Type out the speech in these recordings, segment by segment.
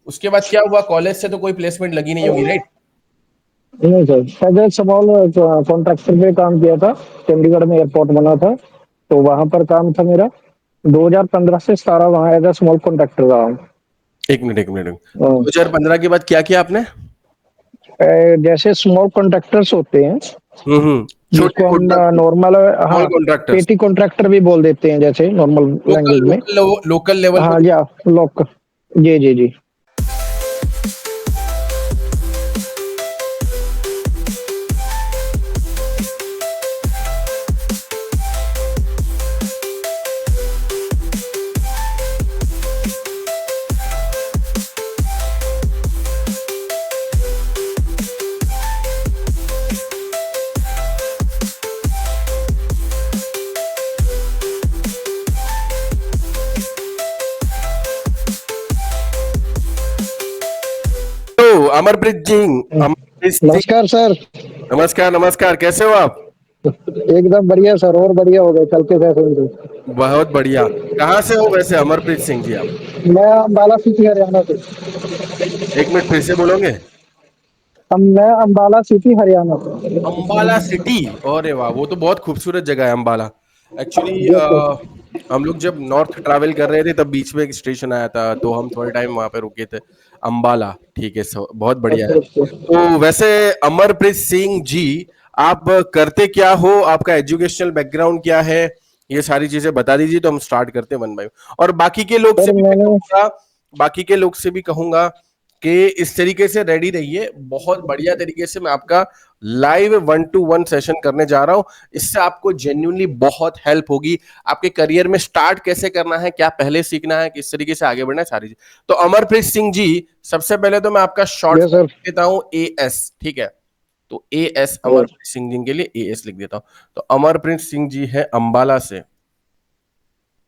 उसके बाद क्या हुआ, कॉलेज से तो कोई प्लेसमेंट लगी नहीं होगी, राइट? नहीं sir, as a small contractor पे काम किया था। चंडीगढ़ में एयरपोर्ट बना था, तो वहां पर काम था मेरा। 2015 से 17 वहां एज ए स्मॉल कॉन्ट्रैक्टर रहा हूँ। एक मिनट एक मिनट, 2015 के बाद क्या किया आपने? जैसे स्मॉल कॉन्ट्रैक्टर्स होते हैं, छोटे जिसको हम नॉर्मल, स्मॉल हाँ, कॉन्ट्रैक्टर्स, पेटी कॉन्ट्रैक्टर भी बोल देते हैं, जैसे नॉर्मल लोकल लैंग्वेज में। लोकल लोकल लेवल हाँ, पे। या लोकल। जी जी जी। तो अमरप्रीत सिंह, नमस्कार सर। नमस्कार नमस्कार, कैसे हो आप? एकदम बढ़िया सर, और बढ़िया हो गए कल के फैसले। बहुत बढ़िया। कहाँ से हो वैसे अमरप्रीत सिंह जी आप? मैं अम्बाला सिटी हरियाणा से। एक मिनट फिर से बोलोगे? मैं अम्बाला सिटी हरियाणा से। अंबाला सिटी, अरे वाह, वो तो बहुत खूबसूरत जगह है अंबाला। Actually yes sir. हम लोग जब नॉर्थ ट्रैवल कर रहे थे तब बीच में एक स्टेशन आया था, तो हम थोड़े टाइम वहां पे रुके थे। अंबाला, ठीक है, बहुत बढ़िया है। अच्छा अच्छा। तो वैसे अमरप्रीत सिंह जी, आप करते क्या हो, आपका एजुकेशनल बैकग्राउंड क्या है, ये सारी चीजें बता दीजिए तो हम स्टार्ट करते हैं वन बाय। और बाकी के लोग से सर भी मैं मैंने कहूंगा, बाकी के लोग से भी कहूंगा कि इस तरीके से रेडी रहिए। बहुत बढ़िया तरीके से मैं आपका लाइव 1-to-1 सेशन करने जा रहा हूं। इससे आपको जेन्युइनली बहुत हेल्प होगी। आपके करियर में स्टार्ट कैसे करना है, क्या पहले सीखना है, किस तरीके से आगे बढ़ना है, सारी चीज। तो अमरप्रीत सिंह जी, सबसे पहले तो मैं आपका शॉर्ट यस सर। देता हूं, AS, ठीक है? तो AS अमरप्रीत सिंह जी के लिए AS लिख देता हूं। तो अमरप्रीत सिंह जी है अंबाला से।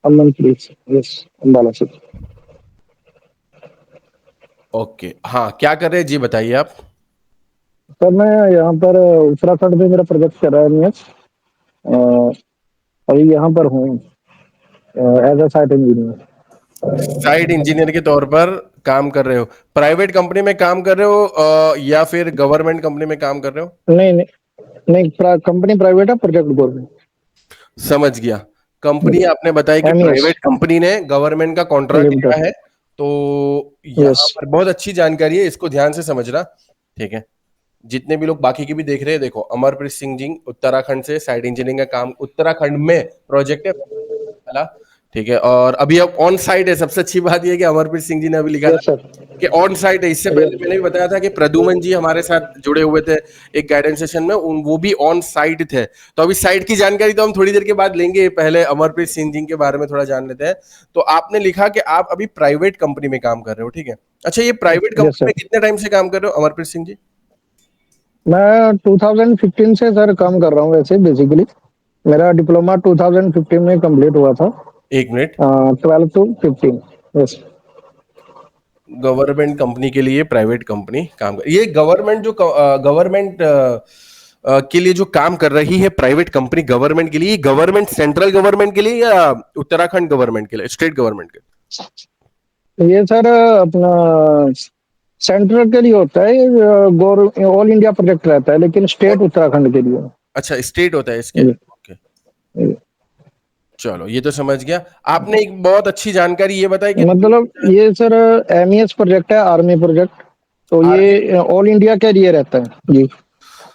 Aman please. Yes. Ambala city. Okay, हाँ, क्या कर रहे हैं जी, बताइए आप। सर मैं यहाँ पर उत्तराखंड में मेरा प्रोजेक्ट चल रहा है एमएस। अभी यहाँ पर हूँ as a site engineer. Site engineer के तौर पर काम कर रहे हो? प्राइवेट कंपनी में काम कर रहे हो या फिर गवर्नमेंट कंपनी में काम कर रहे हो? नहीं नहीं नहीं, कंपनी प्राइवेट है, प्रोजेक्ट गवर्नमेंट। समझ गया। कंपनी आपने बताई कि एमएस प्राइवेट कंपनी ने गवर्नमेंट का कॉन्ट्रैक्ट लिया लिमिटेड। है। तो यस। यहाँ पर बहुत अच्छी जानकारी है, इसको ध्यान से समझना, ठीक है? जितने भी लोग बाकी की भी देख रहे हैं, देखो, अमरप्रीत सिंह जी उत्तराखंड से साइड इंजीनियरिंग का काम, उत्तराखंड में प्रोजेक्ट है वाला, ठीक है? और अभी अब ऑन साइट है। सबसे अच्छी बात यह है कि अमरप्रीत सिंह जी ने अभी लिखा था यस सर। कि ऑन साइट है। इससे पहले मैंने भी बताया था कि प्रद्युमन जी हमारे साथ जुड़े हुए थे एक गाइडेंस सेशन में, वो भी ऑन साइट थे। तो अभी साइट की जानकारी तो हम थोड़ी देर के बाद लेंगे, पहले अमरप्रीत सिंह जी के बारे में थोड़ा जान लेते हैं। तो आपने लिखा कि आप अभी प्राइवेट कंपनी में काम कर रहे हो, ठीक है? अच्छा, ये प्राइवेट यस कंपनी सर। में कितने टाइम से काम कर रहे हो अमरप्रीत सिंह जी? मैं 2015 से सर काम कर रहा हूँ वैसे बेसिकली। मेरा डिप्लोमा 2015 में कंप्लीट हुआ था। एक minute, 12 to 15। Yes. Government company के लिए प्राइवेट कंपनी काम कर, ये गवर्नमेंट जो गवर्नमेंट के लिए जो काम कर रही है प्राइवेट कंपनी गवर्नमेंट के लिए, गवर्नमेंट सेंट्रल गवर्नमेंट के लिए या उत्तराखंड गवर्नमेंट के लिए, स्टेट गवर्नमेंट के? ये सर अपना सेंट्रल के लिए होता है, ऑल इंडिया प्रोजेक्ट रहता है, लेकिन स्टेट उत्तराखंड के लिए। अच्छा, स्टेट होता है इसके, जी, ओके। जी। चलो, ये तो समझ गया। आपने एक बहुत अच्छी जानकारी ये बताई कि मतलब ये सर एमईएस प्रोजेक्ट है, आर्मी प्रोजेक्ट। तो आर्मी, ये ऑल इंडिया के लिए रहता है जी।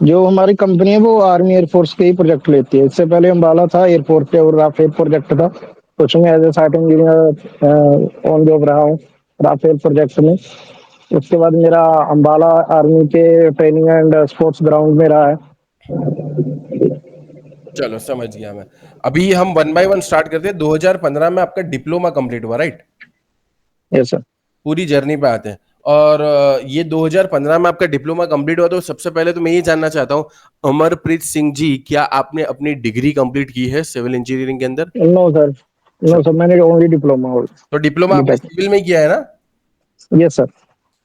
जो हमारी कंपनी है वो आर्मी एयरफोर्स के ही प्रोजेक्ट लेती है। इससे पहले अम्बाला था एयरपोर्ट पे, और राफेल प्रोजेक्ट था, तो उसमें as a site engineer on job रहा हूँ राफेल प्रोजेक्ट में। उसके बाद मेरा अम्बाला आर्मी के ट्रेनिंग एंड स्पोर्ट्स ग्राउंड में रहा है। चलो समझ गया मैं। अभी हम 1 by 1 स्टार्ट करते हैं। 2015 में आपका डिप्लोमा कंप्लीट हुआ, राइट? Yes sir. पूरी जर्नी पे आते हैं। और ये 2015 में आपका डिप्लोमा कंप्लीट हुआ, तो सबसे पहले तो मैं ये जानना चाहता हूँ, अमरप्रीत सिंह जी, क्या आपने अपनी डिग्री कंप्लीट की है सिविल इंजीनियरिंग के अंदर? No sir. नो सर, मैंने ओनली डिप्लोमा और तो डिप्लोमा आपने बीटेक। सिविल में किया है ना? Yes sir.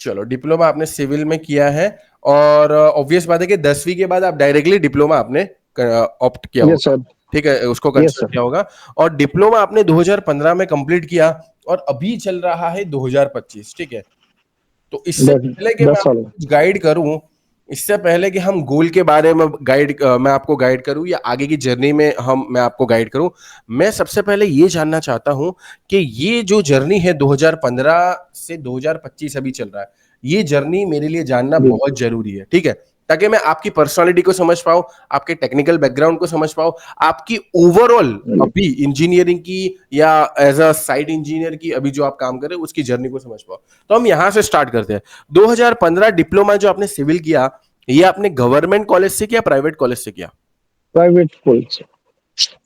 चलो, डिप्लोमा आपने सिविल में किया है। और ऑब्वियस बात है कि 10वीं के बाद आप डायरेक्टली डिप्लोमा आपने ऑप्ट किया यस होगा, सर। ठीक है, उसको यस कंसिडर सर। किया होगा। और डिप्लोमा आपने 2015 में कंप्लीट किया, और अभी चल रहा है 2025, ठीक है? तो इससे पहले कि मैं 10 साल। आपको कुछ गाइड करूं, इससे पहले कि हम गोल के बारे में मैं आपको गाइड करूं या आगे की जर्नी में मैं आपको गाइड करूं, मैं सबसे पहले ये जानना चाहता हूं कि ये जो जर्नी है 2015 से 2025 अभी चल रहा है, ये जर्नी मेरे लिए जानना जी बहुत जरूरी है, ठीक है, ताकि मैं आपकी पर्सनालिटी को समझ पाऊं, आपके टेक्निकल बैकग्राउंड को समझ पाऊं, आपकी ओवरऑल जी अभी इंजीनियरिंग की या एज अ साइट इंजीनियर की अभी जो आप काम कर रहे हैं उसकी जर्नी को समझ पाओ। तो हम यहां से स्टार्ट करते हैं। 2015 डिप्लोमा जो आपने सिविल किया, ये आपने गवर्नमेंट कॉलेज से किया, प्राइवेट कॉलेज से किया? प्राइवेट स्कूल से।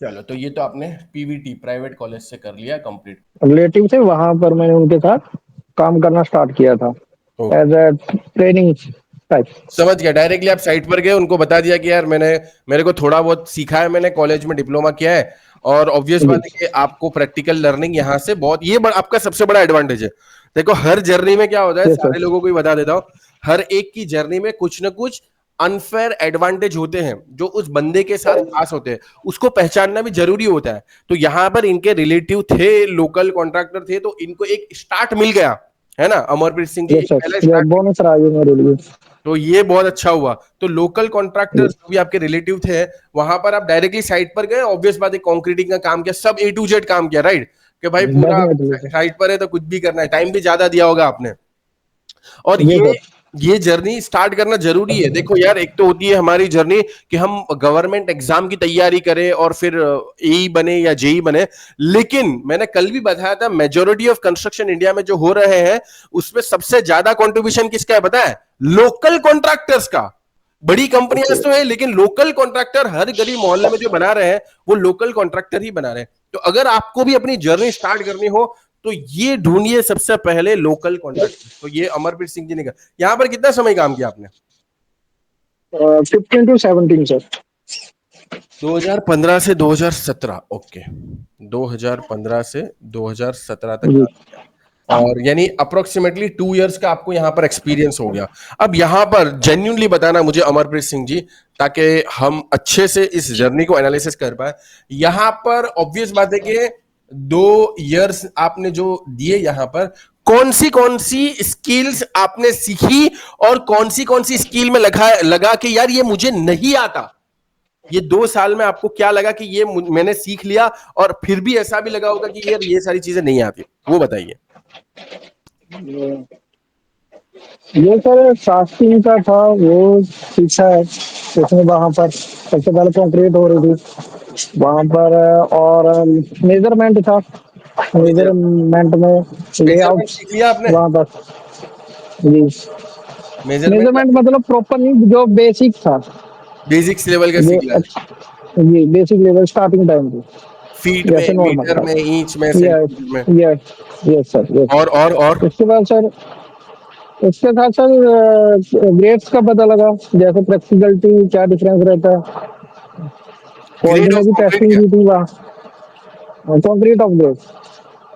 चलो, तो ये तो आपने पीवीटी प्राइवेट कॉलेज से कर लिया कंप्लीट। रिलेटिव थे वहां पर, मैंने उनके साथ काम करना स्टार्ट किया था एज ए ट्रेनिंग टाइप। समझ गया, डायरेक्टली आप साइट पर गए, उनको बता दिया कि यार मेरे को थोड़ा बहुत सीखा है, मैंने कॉलेज में डिप्लोमा किया है, और ऑब्वियस जी बात है कि आपको प्रैक्टिकल लर्निंग यहाँ से बहुत, आपका सबसे बड़ा एडवांटेज है। देखो, हर जर्नी में क्या होता है, यस सर। सारे लोगों को ही बता देता हूँ, हर एक की जर्नी में कुछ ना कुछ अनफेयर एडवांटेज होते हैं जो उस बंदे के साथ खास होते हैं, उसको पहचानना भी जरूरी होता है। तो यहाँ पर इनके रिलेटिव थे, लोकल कॉन्ट्रैक्टर थे, तो इनको एक स्टार्ट मिल गया, है ना, अमरप्रीत सिंह जी, यस एक सर, पहला ये स्टार्ट। बोनस रहा ये मेरे लिए। तो ये बहुत अच्छा हुआ। तो लोकल कॉन्ट्रैक्टर्स जो भी आपके रिलेटिव थे, वहां पर आप डायरेक्टली साइट पर गए, ऑब्वियस बात है, कंक्रीटिंग का काम किया, सब A to Z काम किया, राइट, कि भाई पूरा डेफिनेटली सर। साइट पर है तो कुछ भी करना है, टाइम भी ज्यादा दिया होगा आपने। और जी सर। ये जर्नी स्टार्ट करना जरूरी है। देखो यार, एक तो होती है हमारी जर्नी कि हम गवर्नमेंट एग्जाम की तैयारी करें और फिर एई बने या जेई बने, लेकिन मैंने कल भी बताया था, मेजोरिटी ऑफ कंस्ट्रक्शन इंडिया में जो हो रहे हैं उसमें सबसे ज्यादा कंट्रीब्यूशन किसका है पता है? लोकल कॉन्ट्रैक्टर्स का। बड़ी कंपनियां तो है, लेकिन लोकल कॉन्ट्रैक्टर हर गली मोहल्ले में जो बना रहे हैं वो लोकल कॉन्ट्रैक्टर ही बना रहे हैं। तो अगर आपको भी अपनी जर्नी स्टार्ट करनी हो तो ये ढूंढिए सबसे पहले लोकल कॉन्ट्रैक्टर। तो ये अमरप्रीत सिंह जी ने कहा। यहां पर कितना समय काम किया आपने? 15 to 17 सर। 2015 से 2017, ओके, 2015 से 2017 तक जी काम किया, और यानी अप्रोक्सीमेटली 2 इयर्स का आपको यहाँ पर एक्सपीरियंस हो गया। अब यहाँ पर जेन्युइनली बताना मुझे अमरप्रीत सिंह जी, ताकि हम अच्छे से इस जर्नी को एनालिसिस कर पाए। यहाँ पर ऑब्वियस बात है कि 2 इयर्स आपने जो दिए, यहाँ पर कौन सी स्किल्स आपने सीखी और कौन सी स्किल में लगा कि यार ये मुझे नहीं आता? ये 2 साल में आपको क्या लगा कि ये मैंने सीख लिया, और फिर भी ऐसा भी लगा होगा कि यार ये सारी चीजें नहीं आती, वो बताइए। ये सर कास्टिंग का था, वो सीखा है उसमें। वहां पर सबसे पहले कंक्रीट हो रही थी वहां पर, और मेजरमेंट था। मेजरमेंट में मेजरमेंट लेआउट्स सीख लिया आपने? वहां पर। जी। मेजरमेंट मेजरमेंट मतलब प्रॉपर नहीं, जो बेसिक था। बेसिक्स लेवल का जो सीख लिया? जी बेसिक लेवल स्टार्टिंग टाइम की, फीट में, जैसे नॉर्मल मीटर था। में, इंच में, यस सेंटीमीटर में? Yes yes sir, yes. और उसके बाद सर, उसके साथ सर ग्रेड्स का पता लगा, जैसे फ्लेक्सिबिलिटी क्या डिफरेंस रहता है। क्वालिटी ग्रेड में ऑफ भी कंक्रीट टेस्टिंग क्या? की थी वहाँ। Concrete of grade.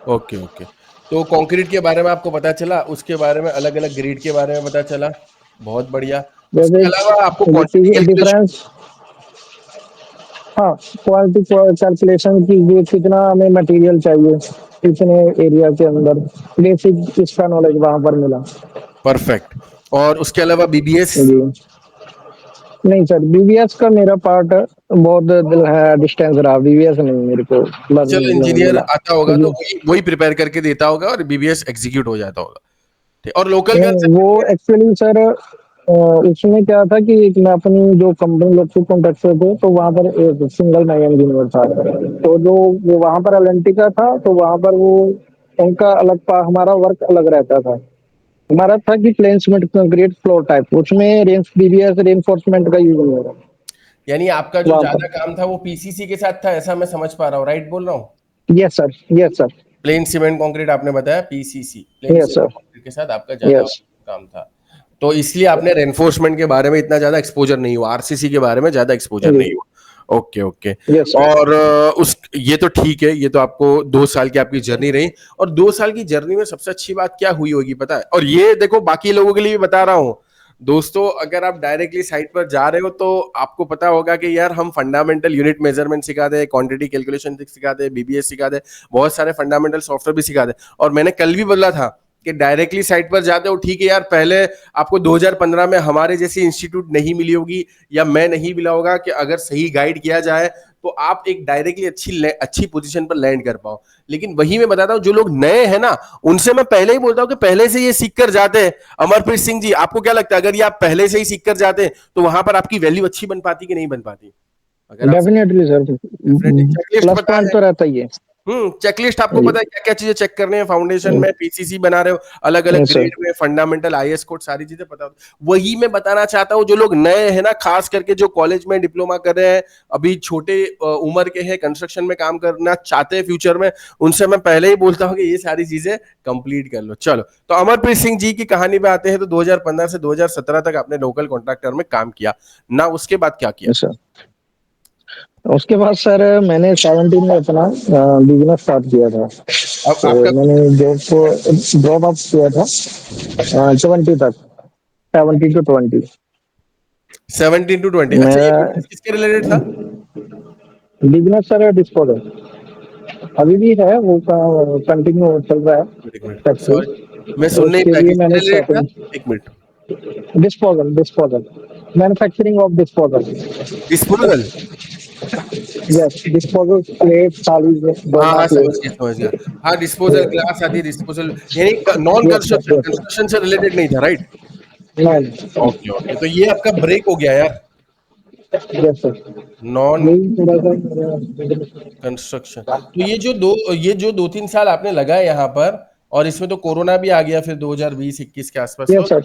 Okay, okay. तो कंक्रीट के बारे में आपको पता चला, उसके बारे में अलग अलग ग्रेड के बारे में पता चला, बहुत बढ़िया। उसके अलावा आपको क्वांटिटी जैसे कैलकुलेशन? डिफरेंस। हाँ, क्वालिटी कैलकुलेशन की, ये कितना हमें मटेरियल चाहिए कितने एरिया के अंदर, बेसिक इसका नॉलेज वहाँ पर मिला। परफेक्ट। और उसके अलावा बीबीएस? जी। नहीं सर, बीबीएस का मेरा पार्ट बहुत दिल है, डिस्टेंस रहा, बीबीएस नहीं मेरे को चलो, लर्निंग में इंजीनियर मिला, आता होगा तो क्योंकि वही वही प्रिपेयर करके देता होगा और बीबीएस एग्जीक्यूट हो जाता होगा, ठीक। और लोकल का? नहीं वो एक्चुअली सर, उसमें क्या था कि एक मैं अपनी जो कंपनी लोग कॉन्ट्रैक्टर थे, तो वहाँ पर एक सिंगल नया इंजीनियर था। तो जो वो वहाँ पर एलएनटी का था, तो वहाँ पर वो उनका अलग हमारा वर्क अलग रहता था। हमारा था कि plane cement concrete floor type, उसमें रेंज बीबीएस रेनफोर्समेंट का यूज नहीं हो रहा यानी आपका जो वहाँ ज्यादा पर। काम था वो पीसीसी के साथ था, ऐसा मैं समझ पा रहा हूँ, राइट बोल रहा हूँ? Yes sir, yes sir, plain cement concrete आपने बताया, PCC, plain yes cement sir, concrete के साथ आपका ज्यादा यस काम था। तो इसलिए आपने रेनफोर्समेंट के बारे में इतना ज्यादा एक्सपोजर नहीं हुआ, आरसीसी के बारे में ज्यादा एक्सपोजर जी, नहीं हुआ। Okay, okay. Yes sir. और उस ये तो ठीक है, ये तो आपको 2 साल की आपकी जर्नी रही। और 2 साल की जर्नी में सबसे अच्छी बात क्या हुई होगी पता है? और ये देखो, बाकी लोगों के लिए भी बता रहा हूँ दोस्तों, अगर आप डायरेक्टली साइट पर जा रहे हो तो आपको पता होगा कि यार हम फंडामेंटल यूनिट मेजरमेंट सिखा दे, क्वांटिटी कैलकुलेशन सिखा दे, बीबीएस सिखा दे, बहुत सारे फंडामेंटल सॉफ्टवेयर भी सिखा दे। और मैंने कल भी बोला था कि डायरेक्टली साइट पर जाते हो, ठीक है यार, पहले आपको 2015 में हमारे जैसी इंस्टीट्यूट नहीं मिली होगी या मैं नहीं मिला होगा कि अगर सही गाइड किया जाए तो आप एक डायरेक्टली अच्छी पोजीशन पर लैंड कर पाओ। लेकिन वही मैं बताता हूँ, जो लोग नए हैं ना, उनसे मैं पहले ही बोलता हूँ कि पहले से ये सीख कर जाते हैं। अमरप्रीत सिंह जी, आपको क्या लगता है, अगर ये आप पहले से ही सीख कर जाते तो वहां पर आपकी वैल्यू अच्छी बन पाती कि नहीं बन पाती? अगर आप definitely sir, definitely checklist plus पता पॉइंट है। तो रहता ही है। चेकलिस्ट आपको पता है क्या क्या चीजें चेक करने हैं फाउंडेशन में, पीसीसी बना रहे हो, अलग अलग यस सर। ग्रेड में, फंडामेंटल, आईएएस कोड, सारी चीजें पता हो। वही मैं बताना चाहता हूँ, जो लोग नए हैं ना, खास करके जो कॉलेज में डिप्लोमा कर रहे हैं, अभी छोटे उम्र के हैं, कंस्ट्रक्शन में काम करना चाहते हैं फ्यूचर में, उनसे मैं पहले ही बोलता हूँ कि ये सारी चीजें कंप्लीट कर लो। चलो, तो अमरप्रीत सिंह जी की कहानी पे आते हैं। तो 2015 से 2017 तक आपने लोकल कॉन्ट्रैक्टर में काम किया ना, उसके बाद क्या किया? Yes sir. उसके बाद सर मैंने 17 में अपना बिजनेस स्टार्ट किया था। अब तो आपका मैंने जॉब को ड्रॉप अप किया था 20 तक, 17 to 20। 17 to 20, अच्छा, ये मेरा बिजनेस किसके रिलेटेड था? बिजनेस सर डिस्पोजल अभी भी है, वो कंटिन्यू चल रहा है एक मिनट, फैक्ट्री। सॉरी, मैं सुन नहीं उसके पाया, लिए किसके मैंने रिलेटेड था? स्टार्टिंग एक minute. Disposal disposal manufacturing of disposal. Disposal? Yes, disposal plate, थाली, हाँ डोना हाँ, समझ गया प्लेट। समझ गया। हाँ, डिस्पोजल ग्लास आदि, डिस्पोजल, यानी non yes sir, construction, yes construction से रिलेटेड नहीं था, राइट? सर। ओके ओके, तो ये आपका ब्रेक हो गया यार, यस सर, नॉन यही थोड़ा सा मेरा। कंस्ट्रक्शन। तो ये जो 2-3 साल आपने लगाए यहाँ पर, और इसमें तो कोरोना भी आ गया फिर 2020-21 के आसपास, यस सर,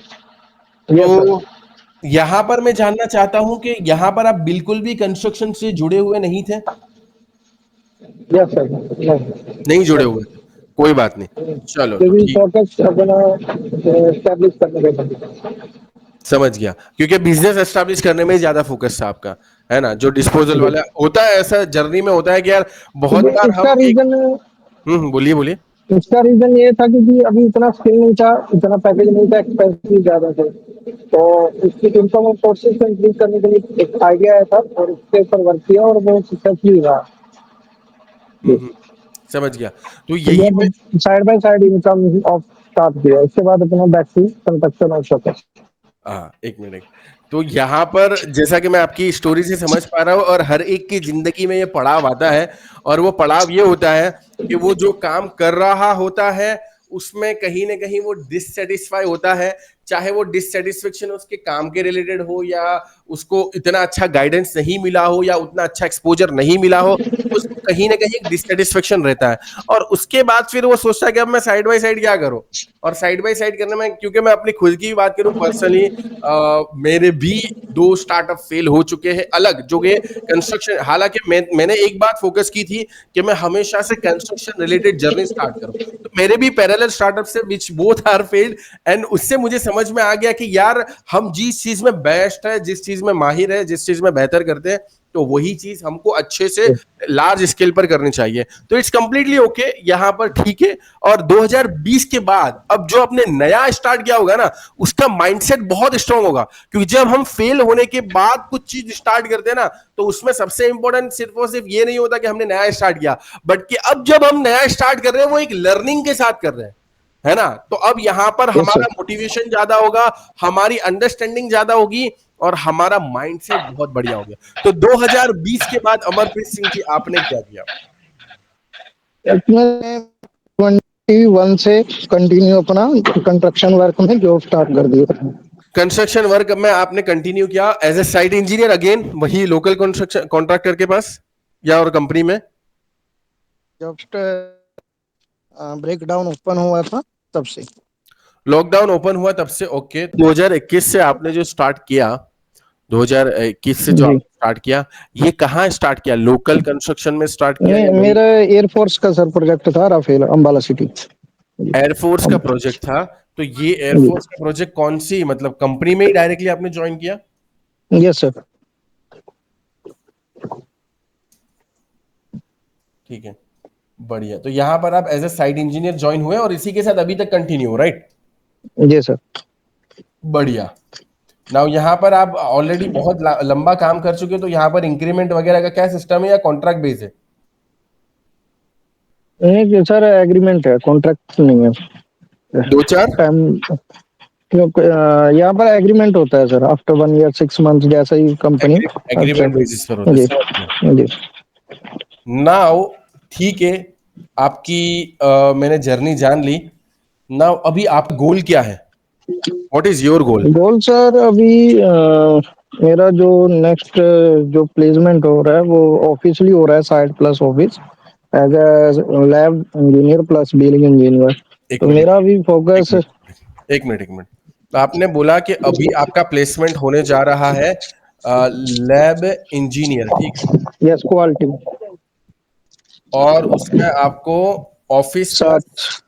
यस सर। तो यहाँ पर मैं जानना चाहता हूँ कि यहाँ पर आप बिल्कुल भी कंस्ट्रक्शन से जुड़े हुए नहीं थे? यस सर, नहीं जुड़े यस। हुए थे, कोई बात नहीं। चलो, तो क्योंकि ठीक, फोकस अपना एस्टेब्लिश करने का था। समझ गया, क्योंकि बिजनेस एस्टैब्लिश करने में ही ज्यादा फोकस था आपका, है ना? जो डिस्पोजल वाला होता है, ऐसा जर्नी में होता है कि यार बहुत क्योंकि बार हम इसका एक। रीजन बोलिए बोलिए। इसका रीजन ये था क्योंकि अभी इतना स्किल नहीं था, इतना पैकेज नहीं था, एक्सपेंसिव ज्यादा थे। तो इसकी इनकम और सोर्सेज को इंक्रीज करने के लिए एक आइडिया आया था और उसके ऊपर वर्क किया और वो सक्सेसफुल रहा। हम्म हम्म, समझ गया। तो यही मैं, तो side by side income of start किया, उसके बाद अपना बैक टू कंस्ट्रक्शन और शॉप। हाँ, एक मिनट। तो यहाँ पर जैसा कि मैं आपकी स्टोरी से समझ पा रहा हूँ, और हर एक की जिंदगी में ये पड़ाव आता है, और वो पड़ाव ये होता है कि वो जो काम कर रहा होता है उसमें कहीं ना कहीं वो डिससेटिस्फाई होता है, चाहे वो डिससेटिस्फेक्शन उसके काम के रिलेटेड हो, या उसको इतना अच्छा गाइडेंस नहीं मिला हो, या उतना अच्छा एक्सपोजर नहीं मिला हो, उसको कहीं ना कहीं एक डिससेटिस्फेक्शन रहता है। और उसके बाद फिर वो सोचता है कि अब मैं साइड बाय साइड क्या करूं। और साइड बाय साइड करने में, क्योंकि मैं अपनी खुद की बात करूं पर्सनली, मेरे भी 2 स्टार्टअप फेल हो चुके हैं अलग, जो कि कंस्ट्रक्शन, हालांकि मैंने एक बात फोकस की थी कि मैं हमेशा से कंस्ट्रक्शन रिलेटेड जर्नी स्टार्ट करूं, तो मेरे भी पैरेलल स्टार्टअप से which both are failed. And उससे मुझे समझ में आ गया कि यार, हम जिस चीज में बेस्ट है, जिस चीज में माहिर है, जिस चीज में बेहतर करते हैं, तो वही चीज हमको अच्छे से लार्ज स्केल पर करनी चाहिए। तो इट्स कंप्लीटली ओके यहाँ पर, ठीक है। और 2020 के बाद अब जो आपने नया स्टार्ट किया होगा ना, उसका माइंडसेट बहुत स्ट्रांग होगा, क्योंकि जब हम फेल होने के बाद कुछ चीज स्टार्ट करते हैं ना, तो उसमें सबसे इंपॉर्टेंट सिर्फ और सिर्फ ये नहीं होता कि हमने नया स्टार्ट किया, बट कि अब जब हम नया स्टार्ट कर रहे हैं वो एक लर्निंग के साथ कर रहे हैं, है ना? तो अब यहां पर यस सर। हमारा मोटिवेशन ज्यादा होगा, हमारी अंडरस्टैंडिंग ज्यादा होगी, और हमारा माइंडसेट बहुत बढ़िया हो गया। तो 2020 के बाद अमरप्रीत सिंह जी आपने क्या किया? मैंने 21 से कंटिन्यू अपना कंस्ट्रक्शन वर्क में जॉब स्टार्ट कर दिया। कंस्ट्रक्शन वर्क में आपने कंटिन्यू किया as a site engineer, again वही लोकल कंस्ट्रक्शन कॉन्ट्रैक्टर के पास, या और कंपनी में? जस्ट ब्रेक डाउन ओपन हुआ था तब से। लॉकडाउन ओपन हुआ तब से, ओके। 2021 से आपने जो स्टार्ट किया, 2021 से जो जी, आपने स्टार्ट किया, ये कहाँ स्टार्ट किया? लोकल कंस्ट्रक्शन में स्टार्ट किया नहीं, या वही मेरा एयरफोर्स का सर प्रोजेक्ट था, राफेल अंबाला सिटी। एयरफोर्स का प्रोजेक्ट था? तो ये एयरफोर्स का प्रोजेक्ट कौन सी, मतलब कंपनी में ही डायरेक्टली आपने ज्वाइन किया? Yes sir. ठीक है, बढ़िया। तो यहाँ पर आप as a site engineer join हुए और इसी के साथ अभी तक कंटिन्यू हो, राइट? जी सर। बढ़िया। नाउ यहाँ पर आप ऑलरेडी बहुत लंबा काम कर चुके हो, तो यहाँ पर इंक्रीमेंट वगैरह का क्या सिस्टम है, या कॉन्ट्रैक्ट बेस है? नहीं सर, एग्रीमेंट है, कॉन्ट्रैक्ट नहीं है। दो चार टाइम यहाँ पर एग्रीमेंट होता है सर, आफ्टर 1 ईयर 6 मंथ जैसा ही कंपनी। अच्छा एग्रीमेंट बेसिस पर होता है, जी समझ गया। जी। नाउ ठीक है, आपकी मैंने जर्नी जान ली। नाउ अभी आप गोल क्या है, what is your goal? Goal sir अभी मेरा जो नेक्स्ट जो प्लेसमेंट हो रहा है वो ऑफिशियली हो रहा है site plus office as a lab engineer plus billing engineer. एक तो मिनट, मेरा भी एक फोकस। मिनट, एक मिनट, एक मिनट। तो आपने बोला कि अभी आपका प्लेसमेंट होने जा रहा है लैब इंजीनियर, ठीक है, यस क्वालिटी। और उसमें आपको ऑफिस साथ प्लस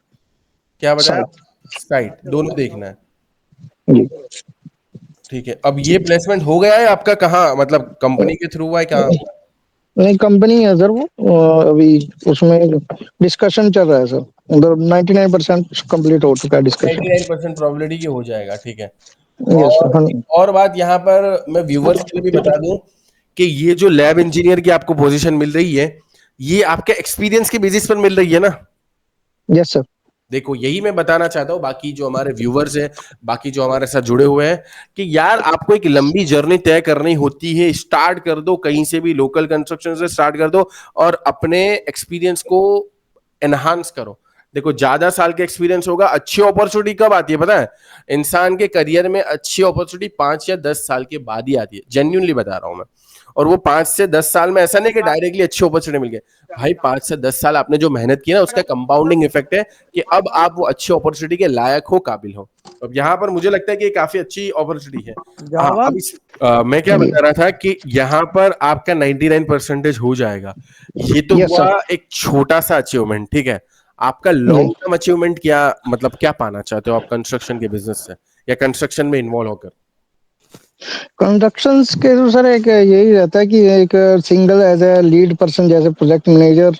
क्या बताया, साइट साइट दोनों देखना है, जी। ठीक है। अब ये प्लेसमेंट हो गया है आपका, कहाँ मतलब कंपनी के थ्रू हुआ है, कहाँ हुआ नहीं कंपनी है सर वो, अभी उसमें डिस्कशन चल रहा है सर, उधर 99% कंप्लीट हो चुका है है? डिस्कशन। 99% प्रोबेबिलिटी की हो जाएगा, ठीक है। यस और सर हाँ। एक और बात यहाँ पर मैं व्यूवर्स के लिए भी बता दूं कि ये जो लैब इंजीनियर की आपको पोजीशन मिल रही है, ये आपके एक्सपीरियंस के बेसिस पर मिल रही है ना। Yes sir. देखो यही मैं बताना चाहता हूँ, बाकी जो हमारे व्यूवर्स हैं, बाकी जो हमारे साथ जुड़े हुए हैं, कि यार आपको एक लंबी जर्नी तय करनी होती है। स्टार्ट कर दो कहीं से भी, लोकल कंस्ट्रक्शन से स्टार्ट कर दो और अपने एक्सपीरियंस को एनहांस करो। देखो ज्यादा साल का एक्सपीरियंस होगा, अच्छी अपॉर्चुनिटी कब आती है पता है? इंसान के करियर में अच्छी अपॉर्चुनिटी 5 या 10 साल के बाद ही आती है, जेन्युइनली बता रहा हूं मैं। और वो 5 से 10 साल में ऐसा नहीं कि डायरेक्टली अच्छी अपॉर्चुनिटी मिल गई। भाई 5 से 10 साल आपने जो मेहनत की ना, उसका कंपाउंडिंग इफेक्ट है कि अब आप वो अच्छी अपॉर्चुनिटी के लायक हो, काबिल हो। अब यहाँ पर मुझे लगता है कि ये काफी अच्छी अपॉर्चुनिटी है। हाँ, जावा अब मैं क्या जी। बता रहा था कि यहाँ पर आपका 99% हो जाएगा। ये तो यस हुआ सर एक छोटा सा अचीवमेंट, ठीक है। आपका जी। लॉन्ग टर्म अचीवमेंट क्या, मतलब क्या पाना चाहते हो आप कंस्ट्रक्शन के बिजनेस से या कंस्ट्रक्शन में इन्वॉल्व होकर? कंस्ट्रक्शंस के तो सर एक यही रहता है कि एक single as a lead person जैसे प्रोजेक्ट मैनेजर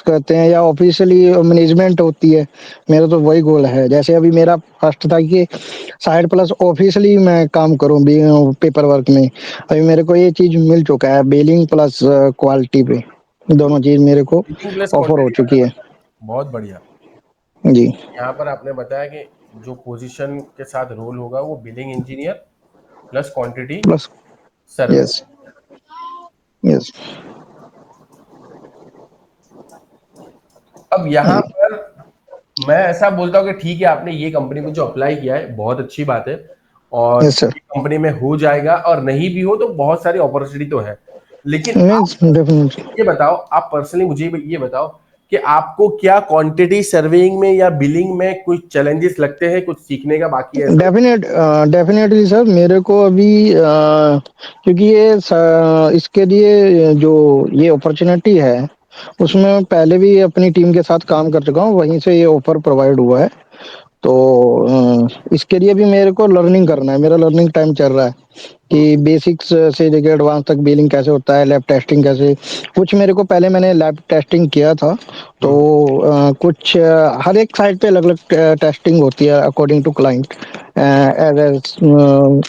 कहते हैं या ऑफिशियली मैनेजमेंट होती है। मेरा तो वही गोल है, जैसे अभी मेरा फर्स्ट था कि साइड प्लस ऑफिशियली मैं काम करूं भी पेपर वर्क में। अभी मेरे को ये चीज मिल चुका है, बिलिंग प्लस क्वालिटी पे दोनों चीज मेरे को बिलिंग प्लस ऑफर हो क्वांटिटी आपने चुकी है। बताया, बहुत बढ़िया। जी। यहाँ पर आपने बताया कि जो पोजीशन के साथ रोल होगा वो billing engineer plus quantity plus survey. Yes yes अब यहाँ पर मैं ऐसा बोलता हूँ कि ठीक है, आपने ये कंपनी में जो अप्लाई किया है बहुत अच्छी बात है, और यस सर। ये कंपनी में हो जाएगा, और नहीं भी हो तो बहुत सारी अपॉर्चुनिटी तो है। लेकिन आप यस डेफिनेटली। ये बताओ, आप पर्सनली मुझे ये बताओ कि आपको क्या क्वांटिटी सर्वेइंग में या बिलिंग में कुछ चैलेंजेस लगते हैं, कुछ सीखने का बाकी है ऐसा? डेफिनेटली सर मेरे को अभी क्योंकि इसके लिए जो ये अपॉर्चुनिटी है उसमें मैं पहले भी अपनी टीम के साथ काम कर चुका हूँ, वहीं से ये ऑफर प्रोवाइड हुआ है। तो इसके लिए भी मेरे को लर्निंग करना है, मेरा लर्निंग टाइम चल रहा है कि बेसिक्स से लेकर एडवांस तक बिलिंग कैसे होता है, लैब टेस्टिंग कैसे। कुछ मेरे को पहले मैंने लैब टेस्टिंग किया था। तो कुछ हर एक साइट पे अलग अलग टेस्टिंग होती है according to client as a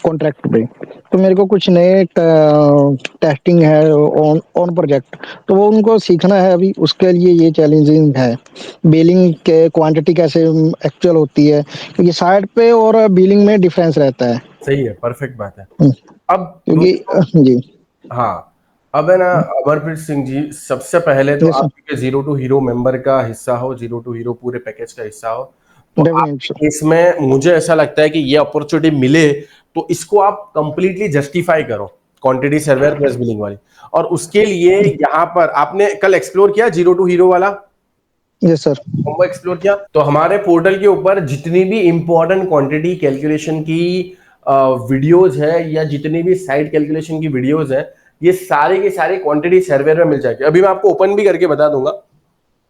contract पे। तो मेरे को कुछ नए टेस्टिंग है ऑन ऑन प्रोजेक्ट, तो वो उनको सीखना है अभी, उसके लिए ये चैलेंजिंग है। बिलिंग के क्वांटिटी कैसे एक्चुअल होती है, क्योंकि साइट पे और बिलिंग में डिफरेंस रहता है। सही है, परफेक्ट बात है। अब क्योंकि दोस्तों, जी। हाँ, अब है ना, अमरप्रीत सिंह जी, सबसे पहले तो यस आप क्योंकि जीरो टू हीरो मेंबर का हिस्सा हो, जीरो टू हीरो पूरे पैकेज का हिस्सा हो, तो डेफिनेट आपके सर। केस में मुझे ऐसा लगता है कि ये अपॉर्चुनिटी मिले तो इसको आप कंप्लीटली जस्टिफाई करो, क्वांटिटी सर्वेयर प्लस बिलिंग वाली। और उसके लिए यहाँ पर आपने कल एक्सप्लोर किया जीरो टू हीरो वाला यस सर। कॉम्बो, एक्सप्लोर किया? तो हमारे पोर्टल के ऊपर जितनी भी इंपॉर्टेंट क्वांटिटी कैलकुलेशन की वीडियोस है, या जितनी भी साइड कैलकुलेशन की वीडियोस है, ये सारे के सारे क्वांटिटी सर्वेयर में मिल जाएगी। अभी मैं आपको ओपन भी करके बता दूंगा,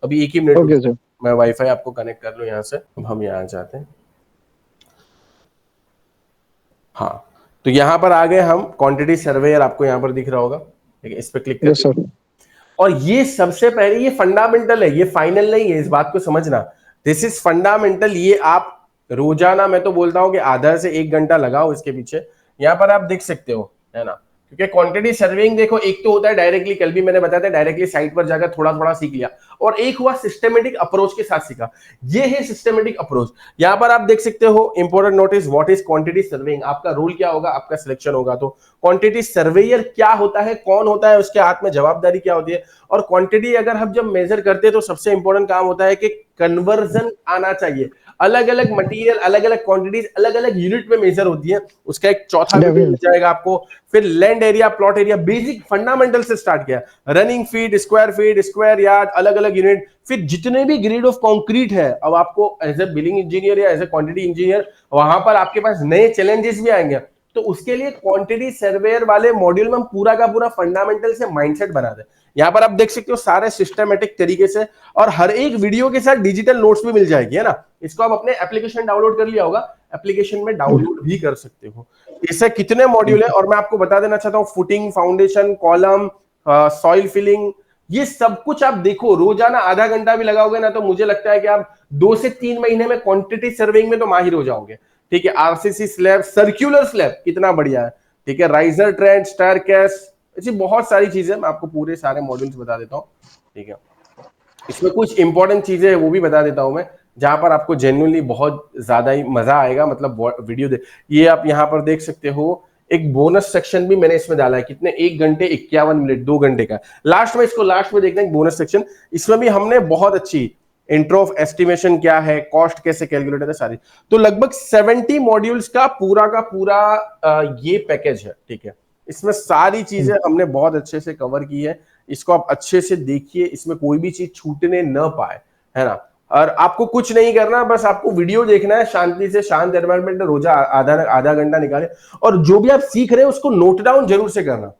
अभी एक ही मिनट ओके रुको, सर। मैं वाईफाई आपको कनेक्ट कर लूं यहाँ से। अब हम यहाँ जाते हैं, हाँ, तो यहाँ पर आ गए हम, क्वांटिटी सर्वेयर आपको यहाँ पर दिख रहा होगा, ठीक है, इस पर क्लिक यस करके। सर। और ये सबसे पहले ये फंडामेंटल है, ये फाइनल नहीं है, इस बात को समझना। This is fundamental. ये आप रोजाना, मैं तो बोलता हूं कि आधा से 1 घंटा लगाओ इसके पीछे। यहां पर आप देख सकते हो, है ना, ठीक है। क्वांटिटी सर्विंग देखो, एक तो होता है डायरेक्टली, कल भी मैंने बताया था, डायरेक्टली साइट पर जाकर थोड़ा थोड़ा सीख लिया, और एक हुआ सिस्टमेटिक अप्रोच के साथ सीखा। ये है सिस्टमेटिक अप्रोच। यहां पर आप देख सकते हो, important notice, what is quantity serving, आपका रोल क्या होगा, आपका सिलेक्शन होगा। तो क्वांटिटी सर्वेयर क्या होता है, कौन होता है, उसके हाथ में जवाबदारी क्या होती है, और क्वांटिटी अगर हम जब मेजर करते हैं तो सबसे इंपॉर्टेंट काम होता है कि कन्वर्जन आना चाहिए। अलग अलग मटेरियल, अलग अलग क्वांटिटीज, अलग अलग यूनिट में मेजर होती है, उसका एक चौथा वीडियो मिल डेफिनेटली। जाएगा आपको। फिर land area, plot area, basic fundamental से स्टार्ट किया, रनिंग फीट, स्क्वायर यार्ड, अलग अलग यूनिट, फिर जितने भी ग्रेड ऑफ कंक्रीट है। अब आपको एज ए बिलिंग इंजीनियर या एज ए क्वांटिटी इंजीनियर वहां पर आपके पास नए चैलेंजेस भी आएंगे, तो उसके लिए क्वांटिटी सर्वेयर वाले मॉड्यूल में हम पूरा का पूरा फंडामेंटल से माइंडसेट बना दे। यहां पर आप देख सकते हो सारे सिस्टमेटिक तरीके से, और हर एक वीडियो के साथ डिजिटल नोट्स भी मिल जाएगी, है ना। इसको आप अपने एप्लीकेशन डाउनलोड कर लिया होगा, एप्लीकेशन में डाउनलोड भी कर सकते हो। इससे कितने मॉड्यूल है, और मैं आपको बता देना चाहता हूं, footing, foundation, column, soil filling, ये सब कुछ आप देखो। रोजाना आधा घंटा भी लगाओगे ना, तो मुझे लगता है कि आप 2 से 3 महीने में क्वांटिटी सर्विंग में तो माहिर हो जाओगे। ठीक है। आरसीसी स्लैब, सर्कुलर स्लैब कितना बढ़िया है। ठीक है। राइजर ट्रेंड, स्टेयरकेस, ऐसी बहुत सारी चीजें, मैं आपको पूरे सारे मॉड्यूल्स बता देता हूं। ठीक है। इसमें कुछ इंपॉर्टेंट चीजें है वो भी बता देता हूं मैं, जहां पर आपको जेन्युइनली बहुत ज्यादा ही मजा आएगा। मतलब वीडियो दे, ये आप यहां पर देख सकते हो। एक बोनस सेक्शन भी मैंने इसमें डाला है, कितने, 1 घंटे 51 मिनट, 2 घंटे का। लास्ट में, इसको लास्ट में देखना, एक बोनस सेक्शन, इसमें भी हमने बहुत अच्छी इंट्रो ऑफ एस्टिमेशन क्या है, कॉस्ट कैसे कैलकुलेट है, सारी। तो लगभग 70 मॉड्यूल्स का पूरा ये पैकेज है। ठीक है। इसमें सारी चीजें हमने बहुत अच्छे से कवर की है। इसको आप अच्छे से देखिए, इसमें कोई भी चीज छूटने न पाए, है ना। और आपको कुछ नहीं करना, बस आपको वीडियो देखना है, शांति से, शांत एनवायरनमेंट में, रोजा आधा आधा घंटा निकाले, और जो भी आप सीख रहे हैं उसको नोट डाउन जरूर से करना।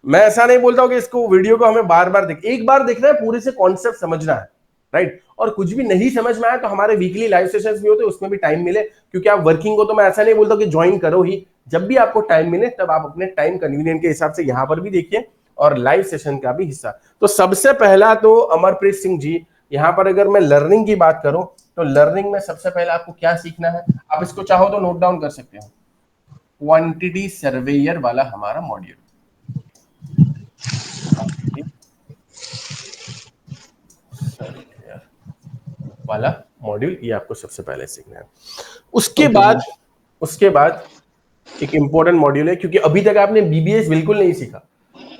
मैं ऐसा नहीं बोलता हूं कि इसको, वीडियो को हमें बार बार देख, एक बार देखना है, पूरे से कॉन्सेप्ट समझना है, राइट। और कुछ भी नहीं समझ में आया तो हमारे वीकली लाइव सेशंस भी होते हैं, उसमें भी टाइम मिले, क्योंकि आप वर्किंग हो, तो मैं ऐसा नहीं बोलता कि ज्वाइन करो ही, जब भी आपको टाइम मिले तब आप अपने टाइम कन्वीनियंट के हिसाब से यहां पर भी देखिए, और लाइव सेशन का भी हिस्सा। तो सबसे पहला तो अमरप्रीत सिंह जी, यहां पर अगर मैं लर्निंग की बात करूं, तो लर्निंग में सबसे पहले आपको क्या सीखना है, आप इसको चाहो तो नोट डाउन कर सकते हो, क्वांटिटी सर्वेयर वाला हमारा मॉड्यूल, सर्वेयर वाला मॉड्यूल, ये आपको सबसे पहले सीखना है। उसके ओके बाद, सर। उसके बाद एक इंपॉर्टेंट मॉड्यूल है, क्योंकि अभी तक आपने बीबीएस बिल्कुल नहीं सीखा,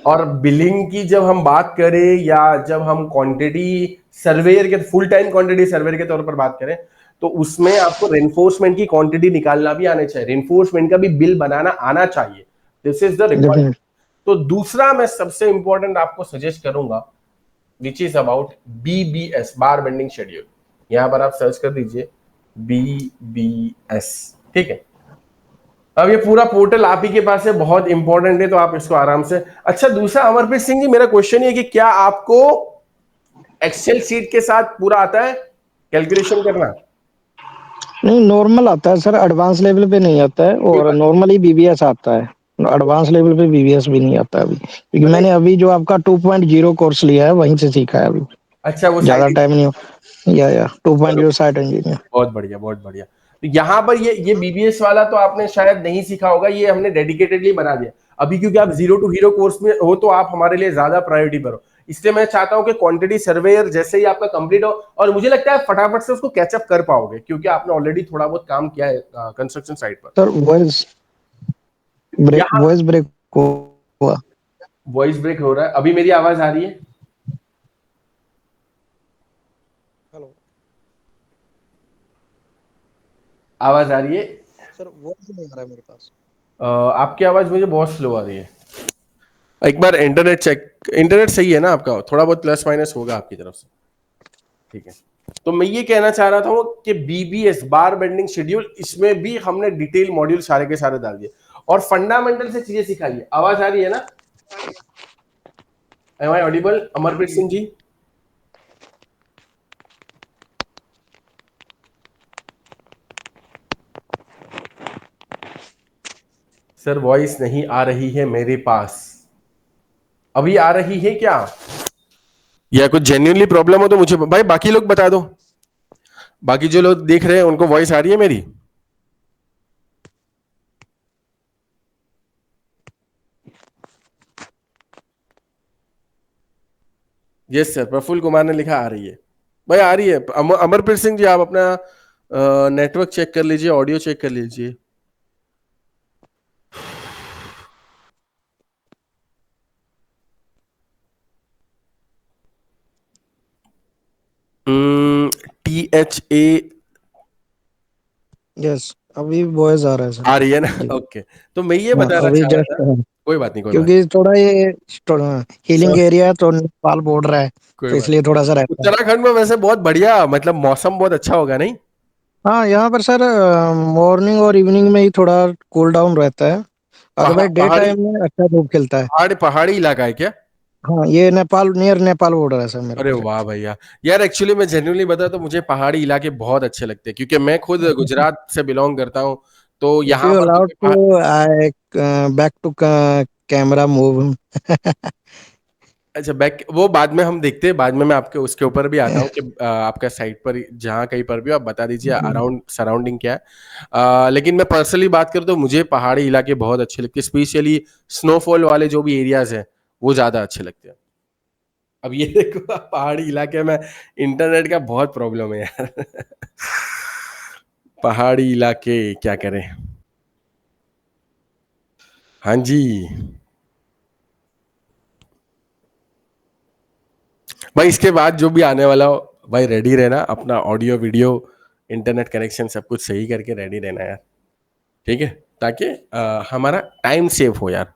और बिलिंग की जब हम बात करें, या जब हम क्वांटिटी सर्वेयर के, फुल टाइम क्वांटिटी सर्वेयर के तौर पर बात करें, तो उसमें आपको रेनफोर्समेंट की क्वांटिटी निकालना भी आना चाहिए, रेनफोर्समेंट का भी बिल बनाना आना चाहिए। This is the requirement. Definitely. तो दूसरा मैं सबसे इंपॉर्टेंट आपको सजेस्ट करूंगा, which is about BBS, bar bending schedule. यहां पर आप सर्च कर दीजिए बीबीएस। ठीक है। अब ये पूरा पोर्टल आप ही के पास है, बहुत इंपॉर्टेंट है, तो आप इसको आराम से। अच्छा, दूसरा अमरप्रीत सिंह जी, मेरा क्वेश्चन ये कि क्या आपको एक्सेल सीट के साथ पूरा आता है कैलकुलेशन करना? नहीं, नॉर्मल आता है सर, एडवांस लेवल पे नहीं आता है, कोई और बात नॉर्मली बीबीएस आता है। एडवांस लेवल पे बीबीएस भी नहीं आता अभी, क्योंकि नहीं, मैंने अभी जो आपका 2.0 कोर्स लिया है वहीं से सीखा है अभी। अच्छा, वो ज्यादा साइड, टाइम नहीं हो, या 2.0 साइट इंजीनियर। बहुत बढ़िया, बहुत बढ़िया। तो यहाँ पर ये बीबीएस वाला तो आपने शायद नहीं सीखा होगा, ये हमने डेडिकेटेडली बना दिया अभी, क्योंकि आप जीरो टू हीरो कोर्स में हो, तो आप हमारे लिए ज्यादा प्रायोरिटी पर हो। इसलिए मैं चाहता हूं कि क्वांटिटी सर्वेयर जैसे ही आपका कंप्लीट हो, और मुझे लगता है फटाफट से उसको कैचअप कर पाओगे, क्योंकि आपने ऑलरेडी थोड़ा बहुत काम किया है कंस्ट्रक्शन साइट पर। सर यहाँ वॉइस ब्रेक हुआ। वॉइस ब्रेक हो रहा है, अभी मेरी आवाज आ रही है? हेलो आवाज आ रही है? सर, वॉइस नहीं आ रहा है मेरे पास। आपकी आवाज मुझे बहुत स्लो आ रही है। एक बार इंटरनेट चेक, इंटरनेट सही है ना आपका? थोड़ा बहुत प्लस माइनस होगा आपकी तरफ से। ठीक है। तो मैं ये कहना चाह रहा था कि बीबीएस, बार बेंडिंग शेड्यूल, इसमें भी हमने डिटेल मॉड्यूल सारे के सारे डाल दिए, और फंडामेंटल से चीजें सिखा ली। आवाज आ रही है ना? Am I audible, Amarpreet Singh ji? Sir, voice नहीं आ रही है मेरे पास। अभी आ रही है क्या? या कुछ जेन्युइनली प्रॉब्लम हो तो मुझे भाई, बाकी लोग बता दो, बाकी जो लोग देख रहे हैं उनको वॉइस आ रही है मेरी? यस सर, प्रफुल्ल कुमार ने लिखा आ रही है भाई, आ रही है। अमरप्रीत सिंह जी आप अपना नेटवर्क चेक कर लीजिए, ऑडियो चेक कर लीजिए। THA यस, अभी वॉइस आ रहा है सर। आ रही है ना? जी। ओके। तो मैं ये हाँ, बताना अभी चाह रहा जस्ट था, कोई बात नहीं, कोई बात क्योंकि थोड़ा ये हिलिंग नहीं, एरिया है तो नेपाल बॉर्डर है, कोई तो बात इसलिए थोड़ा सा नहीं। रहता है। उत्तराखंड में वैसे बहुत बढ़िया, मतलब मौसम बहुत अच्छा होगा नहीं? हाँ, यहाँ पर सर मॉर्निंग और इवनिंग में ही थोड़ा कूल डाउन रहता है, अदरवाइज डे पहाड़ी, टाइम में अच्छा धूप खिलता है। पहाड़ी इलाका है क्या? हाँ, ये नेपाल, नियर नेपाल बॉर्डर है सर मेरा अरे वाह प्रोजेक्ट। भैया। यार एक्चुअली मैं जेन्युइनली बता तो मुझे पहाड़ी इलाके बहुत अच्छे लगते हैं, क्योंकि मैं खुद गुजरात से बिलोंग करता हूँ। तो इफ यहाँ यू पर अलाउड मुझे to I back to camera move. अच्छा, बैक वो बाद में हम देखते हैं, बाद में मैं आपके उसके ऊपर भी आता हूँ कि आपका साइट पर जहाँ कहीं पर भी हो, आप बता दीजिए अराउंड सराउंडिंग क्या है। लेकिन मैं पर्सनली बात करूँ तो मुझे पहाड़ी इलाके बहुत अच्छे लगते हैं, स्पेशली स्नोफॉल वाले जो भी एरियाज हैं वो ज्यादा अच्छे लगते हैं। अब ये देखो, पहाड़ी इलाके में इंटरनेट का बहुत प्रॉब्लम है यार। पहाड़ी इलाके क्या करें। हाँ जी भाई, इसके बाद जो भी आने वाला हो भाई, रेडी रहना, अपना ऑडियो वीडियो इंटरनेट कनेक्शन सब कुछ सही करके रेडी रहना यार, ठीक है? ताकि हमारा टाइम सेव हो यार।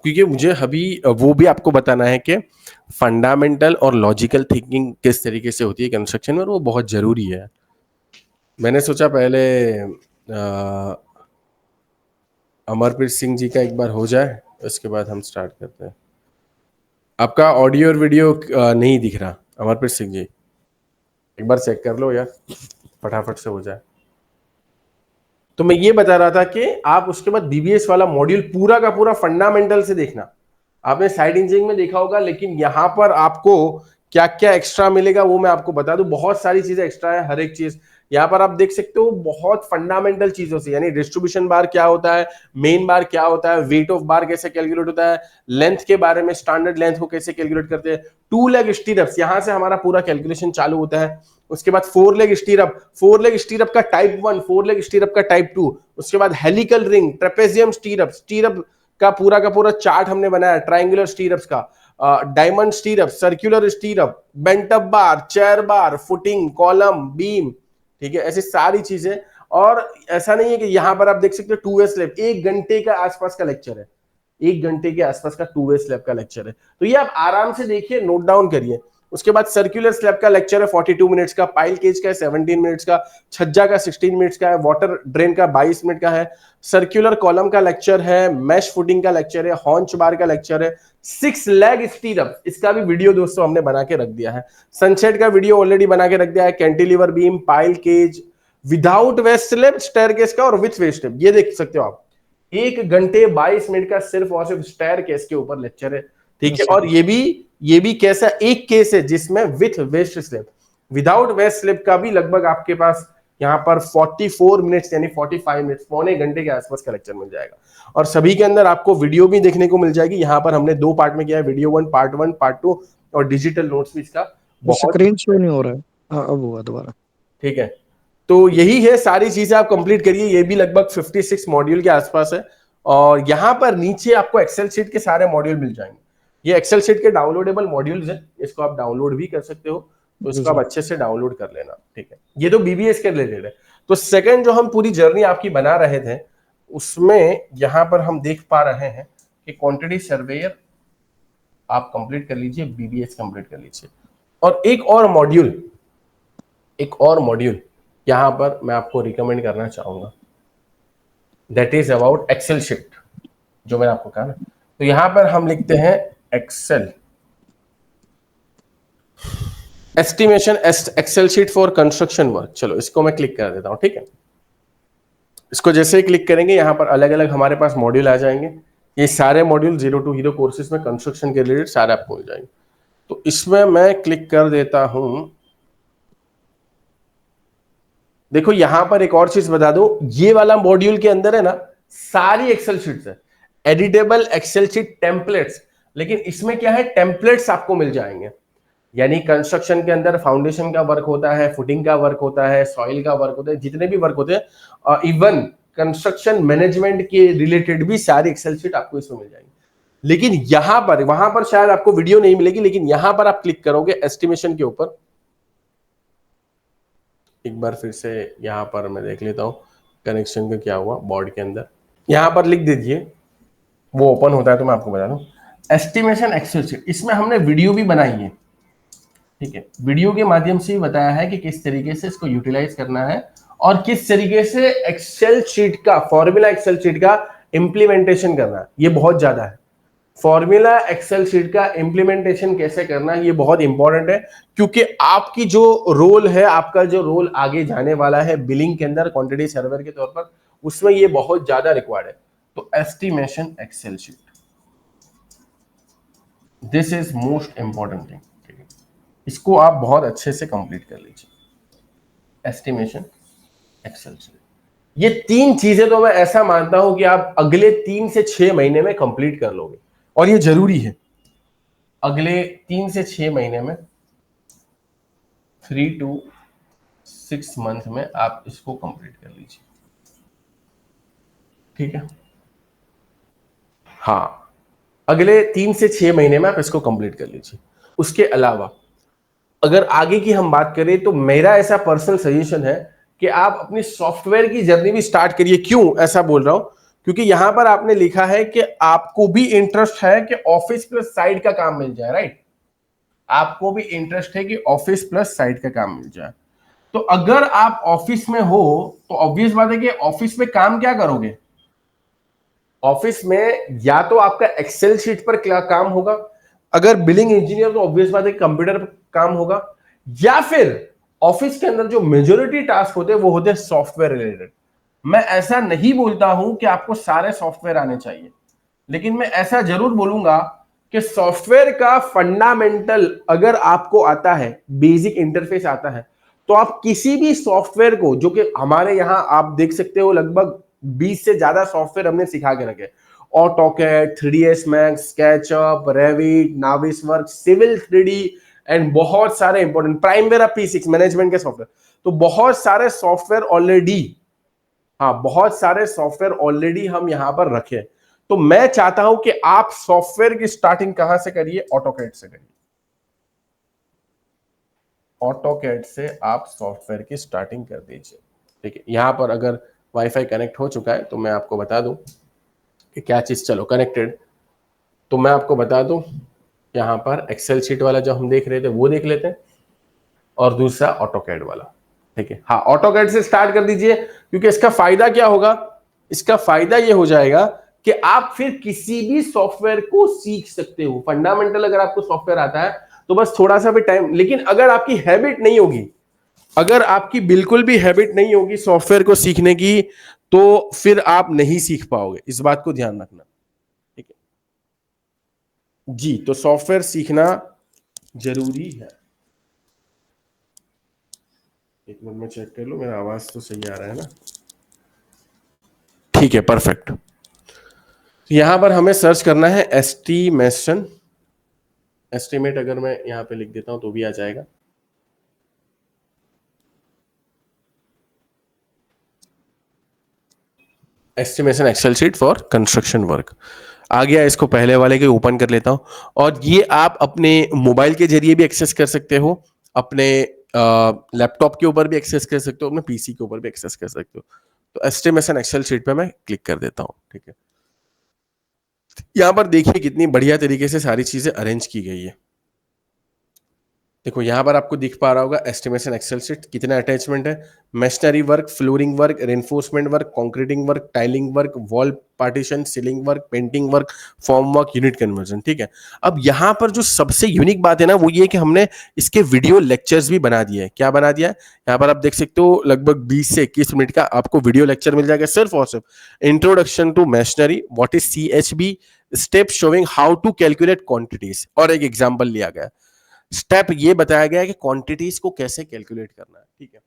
क्योंकि मुझे अभी वो भी आपको बताना है कि फंडामेंटल और लॉजिकल थिंकिंग किस तरीके से होती है कंस्ट्रक्शन में, और वो बहुत जरूरी है। मैंने सोचा पहले अमरप्रीत सिंह जी का एक बार हो जाए, उसके बाद हम स्टार्ट करते हैं। आपका ऑडियो और वीडियो नहीं दिख रहा अमरप्रीत सिंह जी, एक बार चेक कर लो यार, फटाफट से हो जाए। तो मैं ये बता रहा था कि आप उसके बाद बीबीएस वाला मॉड्यूल पूरा का पूरा फंडामेंटल से देखना। आपने साइड इंजीनियरिंग में देखा होगा, लेकिन यहां पर आपको क्या क्या एक्स्ट्रा मिलेगा वो मैं आपको बता दूं। बहुत सारी चीजें एक्स्ट्रा है, हर एक चीज यहाँ पर आप देख सकते हो, बहुत फंडामेंटल चीजों से, यानी डिस्ट्रीब्यूशन बार क्या होता है, मेन बार क्या होता है, वेट ऑफ बार कैसे कैलकुलेट होता है, लेंथ के बारे में, स्टैंडर्ड लेंथ को कैसे कैलकुलेट करते हैं, टू लेग स्टीरअप्स, यहां से हमारा पूरा कैलकुलेशन चालू होता है। उसके बाद फोर लेग स्टीरअप का टाइप 1, फोर लेग स्टीरअप का टाइप 2, उसके बाद helical ring, trapezium stirrup, stirrup का पूरा चार्ट हमने बनाया, ट्राइंगुलर स्टीरअप्स का, diamond stirrup, circular stirrup, bent up bar, chair bar, footing, column, beam, ठीक है, ऐसी सारी चीजें। और ऐसा नहीं है कि यहां पर आप देख सकते हो 2 वे स्लैब, 1 घंटे का आसपास का लेक्चर है, 1 घंटे के आसपास का 2 वे स्लैब का लेक्चर है। तो ये आप आराम से देखिए, नोट डाउन करिए। उसके बाद सर्कुलर स्लैब का लेक्चर है 42 मिनट्स का, पाइल केज का है 17 मिनट्स का, छज्जा का 16 मिनट्स का है, वाटर ड्रेन का 22 मिनट का है, सर्कुलर कॉलम का लेक्चर है, मैश फुटिंग का लेक्चर है, हॉन्च बार का लेक्चर है, 6 लेग स्टीरअप, इसका भी वीडियो दोस्तों हमने बना के रख दिया है, सनसेट का वीडियो ऑलरेडी बना के रख दिया है, cantilever beam, pile cage without waist slab, staircase का और विथ वेस्ट स्लैब, ये देख सकते हो आप। 1 घंटे 22 मिनट का सिर्फ और सिर्फ स्टेयरकेस के ऊपर लेक्चर है, ठीक है। और ये भी कैसा एक केस है जिसमें with waste slab, without waist slab का भी लगभग आपके पास यहाँ पर 44 मिनट्स यानी 45 मिनट्स, पौने घंटे के आसपास का लेक्चर मिल जाएगा। और सभी के अंदर आपको वीडियो भी देखने को मिल जाएगी। यहाँ पर हमने 2 पार्ट में किया है, वीडियो 1 पार्ट 2, और डिजिटल नोट्स भी इसका बहुत। स्क्रीन शो नहीं हो रहा है। हाँ, अब हुआ दोबारा। ठीक है, तो यही है, सारी चीजें आप कंप्लीट करिए। ये भी लगभग 56 मॉड्यूल के आसपास है। और यहां पर नीचे आपको एक्सेल शीट के सारे मॉड्यूल मिल जाएंगे। ये एक्सेल शीट के डाउनलोडेबल मॉड्यूल्स हैं, इसको आप डाउनलोड भी कर सकते हो, तो जी इसको आप सर। अच्छे से डाउनलोड कर लेना, ठीक है। ये तो बीबीएस के रिलेटेड है। तो सेकंड जो हम पूरी जर्नी आपकी बना रहे थे, उसमें यहां पर हम देख पा रहे हैं कि क्वांटिटी सर्वेयर आप कंप्लीट कर लीजिए, बीबीएस कंप्लीट कर लीजिए। और एक और मॉड्यूल यहां पर मैं आपको रिकमेंड करना चाहूंगा, that is about Excel sheet, जो मैंने आपको कहा ना। तो यहां पर हम लिखते हैं Excel estimation Excel sheet for construction work. चलो इसको मैं क्लिक कर देता हूं, ठीक है। इसको जैसे ही क्लिक करेंगे, यहां पर अलग अलग हमारे पास मॉड्यूल आ जाएंगे। ये सारे मॉड्यूल 0 to हीरो कोर्सेज में कंस्ट्रक्शन के रिलेटेड सारे आपको मिल जाएंगे। तो इसमें मैं क्लिक कर देता हूं। देखो यहां पर एक और चीज बता दो, ये वाला मॉड्यूल के अंदर है ना सारी एक्सेल शीट्स है, एडिटेबल एक्सेल शीट टेम्पलेट्स। लेकिन इसमें क्या है, टेम्पलेट्स आपको मिल जाएंगे। यानी कंस्ट्रक्शन के अंदर फाउंडेशन का वर्क होता है, फुटिंग का वर्क होता है, सॉइल का वर्क होता है, जितने भी वर्क होते हैं, इवन कंस्ट्रक्शन मैनेजमेंट के रिलेटेड भी सारी एक्सेल शीट आपको इसमें मिल जाएगी। लेकिन यहां पर, वहां पर शायद आपको वीडियो नहीं मिलेगी, लेकिन यहां पर आप क्लिक करोगे एस्टिमेशन के ऊपर, एक बार फिर से यहां पर मैं देख लेता हूं कनेक्शन का क्या हुआ बोर्ड के अंदर। यहां पर लिख दीजिए, वो ओपन होता है तो मैं आपको बता दूं, एस्टिमेशन एक्सेल शीट। इसमें हमने वीडियो भी बनाई है, ठीक है, वीडियो के माध्यम से बताया है कि किस तरीके से इसको यूटिलाइज करना है और किस तरीके से एक्सेल शीट का, फॉर्मूला एक्सेल शीट का इंप्लीमेंटेशन करना है। ये बहुत ज्यादा है, फॉर्मूला एक्सेल शीट का इंप्लीमेंटेशन कैसे करना है, ये बहुत इंपॉर्टेंट है, क्योंकि आपकी जो रोल है, आपका जो रोल आगे जाने वाला है बिलिंग के अंदर क्वांटिटी सर्वर के तौर पर, उसमें ये बहुत ज्यादा रिक्वायर्ड है। तो estimation Excel sheet, this is most important thing, इसको आप बहुत अच्छे से कंप्लीट कर लीजिए। एस्टिमेशन एक्सेल शीट, ये 3 चीजें तो मैं ऐसा मानता हूं कि आप अगले 3 से 6 महीने में कंप्लीट कर लोगे, और ये जरूरी है। अगले 3 से 6 महीने में, 3 to 6 मंथ में आप इसको कंप्लीट कर लीजिए, ठीक है। हाँ, अगले 3 से 6 महीने में आप इसको कंप्लीट कर लीजिए। उसके अलावा अगर आगे की हम बात करें तो मेरा ऐसा पर्सनल सजेशन है कि आप अपनी सॉफ्टवेयर की जर्नी भी स्टार्ट करिए। क्यों ऐसा बोल रहा हूं, क्योंकि यहां पर आपने लिखा है कि आपको भी इंटरेस्ट है कि ऑफिस प्लस साइड का काम मिल जाए, राइट। आपको भी इंटरेस्ट है कि ऑफिस प्लस साइड का काम मिल जाए। तो अगर आप ऑफिस में हो तो ऑब्वियस बात है कि ऑफिस में काम क्या करोगे। ऑफिस में या तो आपका एक्सेल शीट पर काम होगा, अगर बिलिंग इंजीनियर तो ऑब्वियस बात है कंप्यूटर पर काम होगा, या फिर ऑफिस के अंदर जो मेजोरिटी टास्क होते हैं वो होते हैं सॉफ्टवेयर रिलेटेड। मैं ऐसा नहीं बोलता हूं कि आपको सारे सॉफ्टवेयर आने चाहिए, लेकिन मैं ऐसा जरूर बोलूंगा कि सॉफ्टवेयर का फंडामेंटल अगर आपको आता है, बेसिक इंटरफेस आता है, तो आप किसी भी सॉफ्टवेयर को, जो कि हमारे यहां आप देख सकते हो लगभग 20 से ज्यादा सॉफ्टवेयर हमने सिखा के रखे, AutoCAD, 3ds Max, SketchUp, Revit, Navisworks, civil 3D and बहुत सारे इंपॉर्टेंट प्राइमवेरा P6 मैनेजमेंट के सॉफ्टवेयर। तो बहुत सारे सॉफ्टवेयर ऑलरेडी, हाँ बहुत सारे सॉफ्टवेयर ऑलरेडी हम यहां पर रखे। तो मैं चाहता हूं कि आप सॉफ्टवेयर की स्टार्टिंग कहां से करिए, ऑटोकैड से करिए। ऑटोकैड से आप सॉफ्टवेयर की स्टार्टिंग कर दीजिए, ठीक है। यहां पर अगर वाईफाई कनेक्ट हो चुका है तो मैं आपको बता दूं कि क्या चीज, चलो कनेक्टेड, तो मैं आपको बता दूं यहां पर एक्सेल शीट वाला जो हम देख रहे थे वो देख लेते हैं, और दूसरा ऑटोकैड वाला, ठीक है। हाँ, ऑटोकैड से स्टार्ट कर दीजिए, क्योंकि इसका फायदा क्या होगा, इसका फायदा ये हो जाएगा कि आप फिर किसी भी सॉफ्टवेयर को सीख सकते हो। फंडामेंटल अगर आपको सॉफ्टवेयर आता है तो बस थोड़ा सा भी टाइम, लेकिन अगर आपकी हैबिट नहीं होगी, अगर आपकी बिल्कुल भी हैबिट नहीं होगी सॉफ्टवेयर को सीखने की, तो फिर आप नहीं सीख पाओगे, इस बात को ध्यान रखना, ठीक है जी। तो सॉफ्टवेयर सीखना जरूरी है। एक मिनट में चेक कर लो मेरा आवाज तो सही आ रहा है ना, ठीक है, परफेक्ट। यहां पर हमें सर्च करना है एस्टिमेशन, एस्टिमेट अगर मैं यहां पे लिख देता हूं तो भी आ जाएगा। Estimation Excel sheet for construction work आ गया। इसको पहले वाले के ओपन कर लेता हूं, और ये आप अपने मोबाइल के जरिए भी एक्सेस कर सकते हो, अपने लैपटॉप के ऊपर भी एक्सेस कर सकते हो, अपने पीसी के ऊपर भी एक्सेस कर सकते हो। तो एस्टिमेशन एक्सेल शीट पे मैं क्लिक कर देता हूं, ठीक है। यहां पर देखिए कितनी बढ़िया तरीके से सारी चीजें अरेंज की गई है। देखो यहां पर आपको दिख पा रहा होगा एस्टिमेशन एक्सेल शीट, कितना अटैचमेंट है, machinery work, flooring work, reinforcement work, concreting work, tiling work, wall partition, ceiling work, painting work, form work, unit conversion, ठीक है। अब यहां पर जो सबसे यूनिक बात है ना वो ये कि हमने इसके वीडियो लेक्चर्स भी बना दिए हैं। क्या बना दिया है, यहाँ पर आप देख सकते हो लगभग 20 से 21 मिनट का आपको वीडियो लेक्चर मिल जाएगा, सिर्फ और सिर्फ introduction to machinery, what is CHB, step showing how to calculate quantities, और एक एग्जांपल लिया गया, स्टेप ये बताया गया है कि क्वांटिटीज को कैसे कैलकुलेट करना है, ठीक है,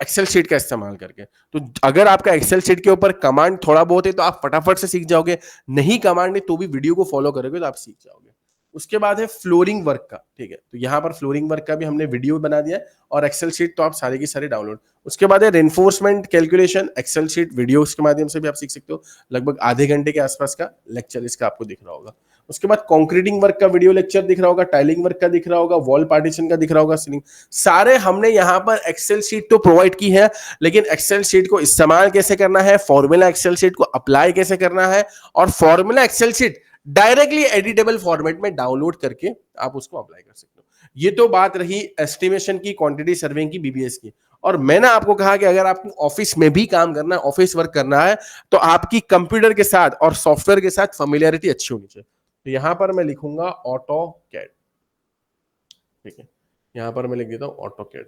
एक्सेल शीट का इस्तेमाल करके। तो अगर आपका एक्सेल शीट के ऊपर कमांड थोड़ा बहुत है तो आप फटाफट से सीख जाओगे, नहीं कमांड है तो भी वीडियो को फॉलो करोगे तो आप सीख जाओगे। उसके बाद है फ्लोरिंग वर्क का, ठीक है, तो यहाँ पर फ्लोरिंग वर्क का भी हमने वीडियो बना दिया है, और एक्सेल शीट तो आप सारे की सारे डाउनलोड। उसके बाद है reinforcement calculation, Excel sheet videos के माध्यम से भी आप सीख सकते हो, लगभग आधे घंटे के आसपास का लेक्चर इसका आपको दिख रहा होगा। उसके बाद कंक्रीटिंग वर्क का वीडियो लेक्चर दिख रहा होगा, टाइलिंग वर्क का दिख रहा होगा, वॉल पार्टीशन का दिख रहा होगा, सीलिंग, सारे हमने यहाँ पर एक्सेल शीट तो प्रोवाइड की है, लेकिन एक्सेल शीट को इस्तेमाल कैसे करना है, फॉर्मूला एक्सेल शीट को अप्लाई कैसे करना है, और formula Excel sheet directly editable format में डाउनलोड करके आप उसको अप्लाई कर सकते हो। ये तो बात रही एस्टिमेशन की, क्वांटिटी सर्विंग की, बीबीएस की। और मैंने आपको कहा कि अगर आपको ऑफिस में भी काम करना है, ऑफिस वर्क करना है, तो आपकी कंप्यूटर के साथ और सॉफ्टवेयर के साथ फेमिलियरिटी अच्छी होनी चाहिए। तो यहां पर मैं लिखूंगा ऑटोकैड, ठीक है, यहां पर मैं लिख देता हूं ऑटोकैड।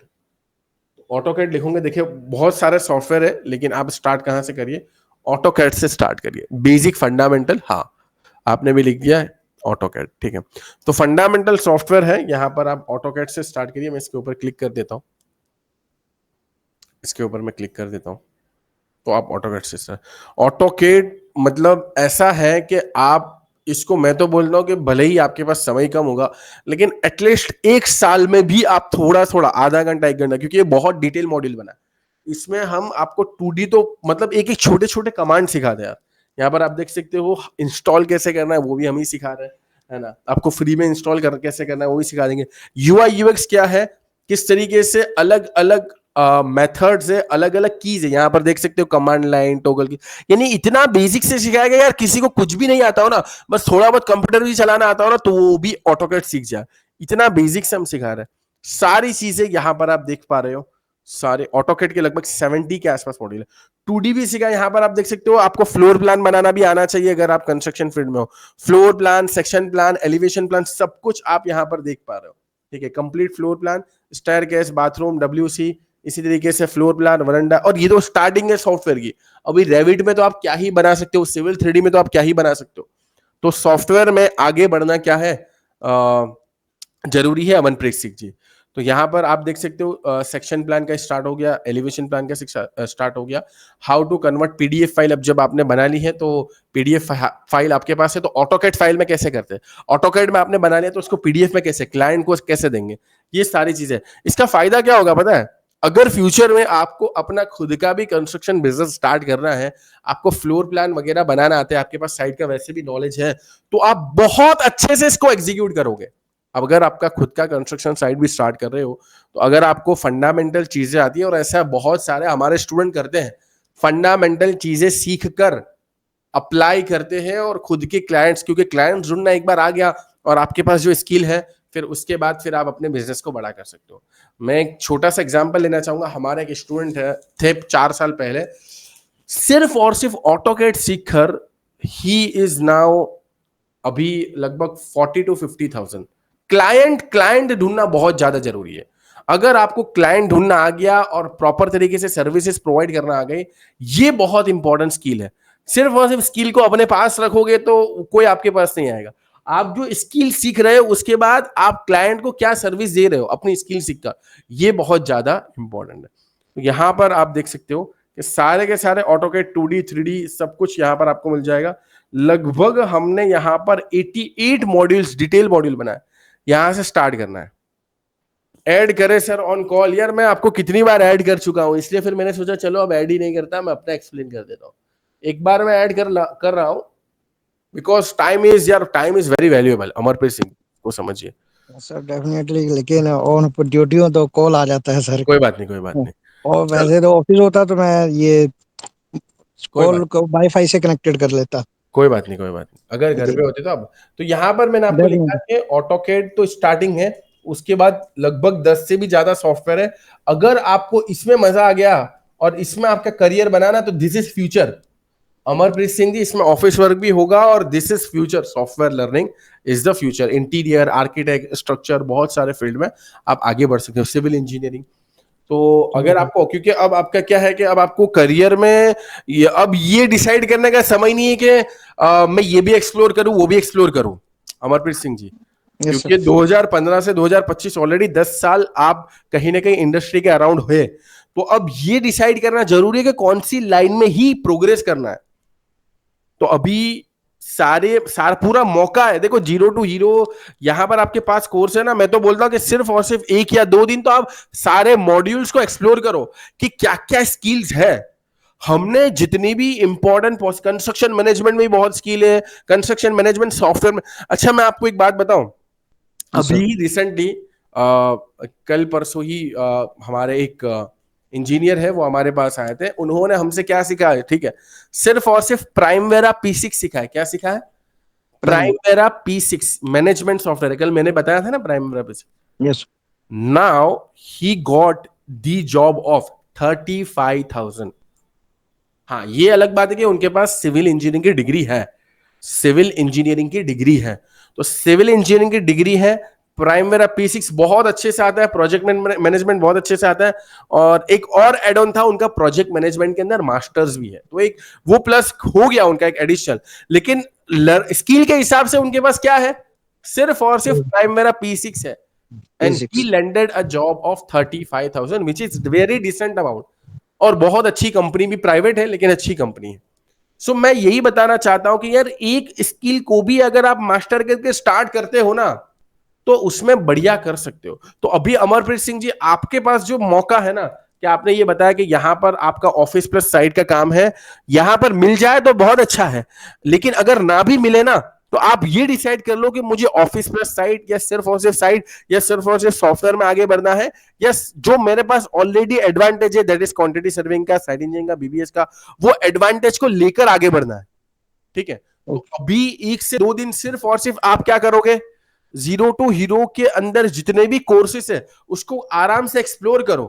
ऑटोकैड लिखूंगे, देखिए बहुत सारे सॉफ्टवेयर है, लेकिन आप स्टार्ट कहां से करिए, ऑटोकैड से स्टार्ट करिए, बेसिक फंडामेंटल, हाँ आपने भी लिख दिया है ऑटोकैड, ठीक है। तो फंडामेंटल सॉफ्टवेयर है, यहां पर आप ऑटोकैड से स्टार्ट करिए। मैं इसके ऊपर क्लिक कर देता हूं, इसके ऊपर मैं क्लिक कर देता हूं, तो आप ऑटोकैड से स्टार्ट। ऑटोकैड मतलब ऐसा है कि आप इसको, मैं तो बोल रहा हूं कि भले ही आपके पास समय कम होगा, लेकिन एटलीस्ट 1 साल में भी आप थोड़ा थोड़ा, आधा घंटा 1 घंटा, क्योंकि ये बहुत डिटेल मॉड्यूल बना है, इसमें हम आपको 2D तो मतलब एक एक छोटे छोटे कमांड सिखाते हैं। यहाँ पर आप देख सकते हो इंस्टॉल कैसे करना है, वो भी हम ही सिखा रहे हैं, है ना। आपको फ्री में इंस्टॉल कर कैसे करना है वो भी सिखा देंगे। यूआई यूएक्स क्या है, किस तरीके से अलग अलग मेथड्स है, अलग अलग कीज है, यहाँ पर देख सकते हो कमांड लाइन, टॉगल की, यानी इतना बेसिक से सिखाया गया यार, किसी को कुछ भी नहीं आता हो ना, बस थोड़ा बहुत कंप्यूटर भी चलाना आता हो ना, तो वो भी ऑटोकैड सीख जाए, इतना बेसिक से हम सिखा रहे हैं। सारी चीजें यहाँ पर आप देख पा रहे हो, सारे ऑटोकैड के लगभग 70 के आसपास मॉड्यूल है। 2D भी सीखा, यहाँ पर आप देख सकते हो, आपको फ्लोर प्लान बनाना भी आना चाहिए अगर आप कंस्ट्रक्शन फील्ड में हो। Floor plan, section plan, elevation plan, सब कुछ आप यहाँ पर देख पा रहे हो, ठीक है। Complete floor plan, staircase, bathroom, WC, इसी तरीके से फ्लोर प्लान, वरांडा, और ये तो स्टार्टिंग है सॉफ्टवेयर की। अभी रेविट में तो आप क्या ही बना सकते हो, सिविल 3D में तो आप क्या ही बना सकते हो। तो सॉफ्टवेयर में आगे बढ़ना क्या है, जरूरी है, अमनप्रीत सिंह जी। तो यहाँ पर आप देख सकते हो सेक्शन प्लान का स्टार्ट हो गया, एलिवेशन प्लान का स्टार्ट हो गया, how to convert PDF file. अब जब आपने बना ली है तो पीडीएफ फाइल आपके पास है, तो ऑटोकैड फाइल में कैसे करते हैं, ऑटोकैड में आपने बना लिया तो उसको पीडीएफ में कैसे, क्लाइंट को कैसे देंगे, ये सारी चीजें। इसका फायदा क्या होगा पता है, अगर फ्यूचर में आपको अपना खुद का भी कंस्ट्रक्शन बिजनेस स्टार्ट करना है, आपको फ्लोर प्लान वगैरह बनाना आता है, आपके पास साइट का वैसे भी नॉलेज है, तो आप बहुत अच्छे से इसको एग्जीक्यूट करोगे। अब अगर आपका खुद का कंस्ट्रक्शन साइट भी स्टार्ट कर रहे हो, तो अगर आपको फंडामेंटल चीजें आती है, और ऐसा बहुत सारे हमारे स्टूडेंट करते हैं, फंडामेंटल चीजें सीख कर अप्लाई करते हैं, और खुद के क्लाइंट्स, क्योंकि क्लाइंट्स ढूंढना एक बार आ गया और आपके पास जो स्किल है, फिर उसके बाद फिर आप अपने बिजनेस को बड़ा कर सकते हो। मैं एक छोटा सा एग्जांपल लेना चाहूंगा। हमारा एक स्टूडेंट है, थे 4 साल पहले, सिर्फ और सिर्फ ऑटोकैड सीखकर ही इज नाउ अभी लगभग 40 to 50,000। क्लाइंट ढूंढना बहुत ज्यादा जरूरी है। अगर आपको क्लाइंट ढूंढना आ गया और प्रॉपर तरीके से सर्विसेज प्रोवाइड करना आ गए, ये बहुत इंपॉर्टेंट स्किल है। सिर्फ और सिर्फ स्किल को अपने पास रखोगे तो कोई आपके पास नहीं आएगा। आप जो स्किल सीख रहे हो, उसके बाद आप क्लाइंट को क्या सर्विस दे रहे हो अपनी स्किल सीखकर, ये बहुत ज्यादा इंपॉर्टेंट है। तो यहां पर आप देख सकते हो कि सारे के सारे ऑटोकैड 2D 3D सब कुछ यहां पर आपको मिल जाएगा। लगभग हमने यहां पर 88 मॉड्यूल्स, डिटेल मॉड्यूल बनाए। यहां से स्टार्ट करना है। ऐड करें सर ऑन कॉल, यार मैं आपको कितनी बार ऐड कर चुका हूं, इसलिए फिर मैंने सोचा चलो अब ऐड ही नहीं करता, मैं अपना एक्सप्लेन कर देता हूं। एक बार मैं ऐड कर रहा हूं, because time is very valuable. Amarpreet Singh को समझिए सर डेफिनेटली, लेकिन ऑन ड्यूटी हो तो कॉल आ जाता है सर। कोई बात नहीं, कोई बात नहीं, और वैसे तो ऑफिस होता तो मैं ये कोई कॉल बात को वाईफाई से कनेक्टेड कर लेता। कोई बात नहीं, कोई बात नहीं, अगर घर पे होते तो अब। तो यहाँ पर मैंने आपको लिखा डेफिनेटली कि ऑटोकैड तो स्टार्टिंग है, उसके बाद लगभग 10 से भी ज्यादा सॉफ्टवेयर है। अगर आपको इसमें मजा आ गया और इसमें आपका करियर बनाना, तो this is future. Amarpreet Singh ji, इसमें ऑफिस वर्क भी होगा और this is future. Software learning is the future. Interior, architect, structure, बहुत सारे फील्ड में आप आगे बढ़ सकते हो, सिविल इंजीनियरिंग। तो अगर आपको, क्योंकि अब आपका क्या है कि अब आपको करियर में अब ये डिसाइड करने का समय नहीं है कि मैं ये भी एक्सप्लोर करूं, वो भी एक्सप्लोर करूं। अमरप्रीत सिंह जी, क्योंकि 2015 से 2025 ऑलरेडी 10 साल आप कहीं ना कहीं इंडस्ट्री के अराउंड हुए, तो अब ये डिसाइड करना जरूरी है कि कौन सी लाइन में ही प्रोग्रेस करना है। तो अभी सारा पूरा मौका है। देखो, 0 to हीरो यहां पर आपके पास कोर्स है ना, मैं तो बोलता हूं कि सिर्फ और सिर्फ 1 या 2 दिन तो आप सारे मॉड्यूल्स को एक्सप्लोर करो कि क्या क्या स्किल्स है। हमने जितनी भी इंपॉर्टेंट, कंस्ट्रक्शन मैनेजमेंट में भी बहुत स्किल है, कंस्ट्रक्शन मैनेजमेंट सॉफ्टवेयर में। अच्छा, मैं आपको एक बात बताऊं, सर। अभी रिसेंटली कल परसों ही हमारे एक इंजीनियर है, वो हमारे पास आए थे। उन्होंने हमसे क्या सीखा है, ठीक है, सिर्फ और सिर्फ प्राइमवेरा P6 सीखा है। क्या सीखा है? Prime. Primavera P6 management software है। कल मैंने बताया था ना Primavera P6। Yes. Now he got the job of 35,000। हाँ, ये अलग बात है कि उनके पास सिविल इंजीनियरिंग की डिग्री है, सिविल इंजीनियरिंग की डिग्री है। तो सिविल इंजीनियरिंग की डिग्री है, प्राइमवेरा P6 बहुत अच्छे से आता है, प्रोजेक्ट मैनेजमेंट बहुत अच्छे से आता है, और एक और एड ऑन था उनका, प्रोजेक्ट मैनेजमेंट के अंदर मास्टर्स भी है। तो एक वो प्लस हो गया उनका, एक एडिशनल। लेकिन स्किल के हिसाब से उनके पास क्या है? सिर्फ और सिर्फ प्राइमवेरा P6 है। एंड ही P6। Landed a job of 35,000 which is very decent amount. और बहुत अच्छी कंपनी भी, प्राइवेट है लेकिन अच्छी कंपनी है। सो मैं यही बताना चाहता हूं कि यार, एक स्किल को भी अगर आप मास्टर करके स्टार्ट करते हो ना, तो उसमें बढ़िया कर सकते हो। तो अभी अमरप्रीत सिंह जी, आपके पास जो मौका है ना, कि आपने ये बताया कि यहां पर आपका ऑफिस प्लस साइड का काम है, यहां पर मिल जाए तो बहुत अच्छा है। लेकिन अगर ना भी मिले ना, तो आप ये डिसाइड कर लो कि मुझे ऑफिस प्लस साइड, या सिर्फ और सिर्फ साइड, या सिर्फ और सिर्फ सॉफ्टवेयर में आगे बढ़ना है, या जो मेरे पास ऑलरेडी एडवांटेज है, दैट इज क्वांटिटी सर्विंग का, साइड इंजीनियरिंग का, बीबीएस का, वो एडवांटेज को लेकर आगे बढ़ना है। ठीक है? तो अभी 1 से 2 दिन सिर्फ और सिर्फ आप क्या करोगे, 0 to हीरो के अंदर जितने भी कोर्सेस है, उसको आराम से एक्सप्लोर करो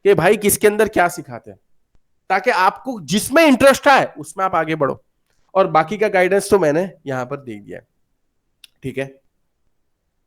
कि भाई किसके अंदर क्या सिखाते हैं, ताकि आपको जिसमें इंटरेस्ट है उसमें आप आगे बढ़ो। और बाकी का गाइडेंस तो मैंने यहां पर दे दिया है। ठीक है?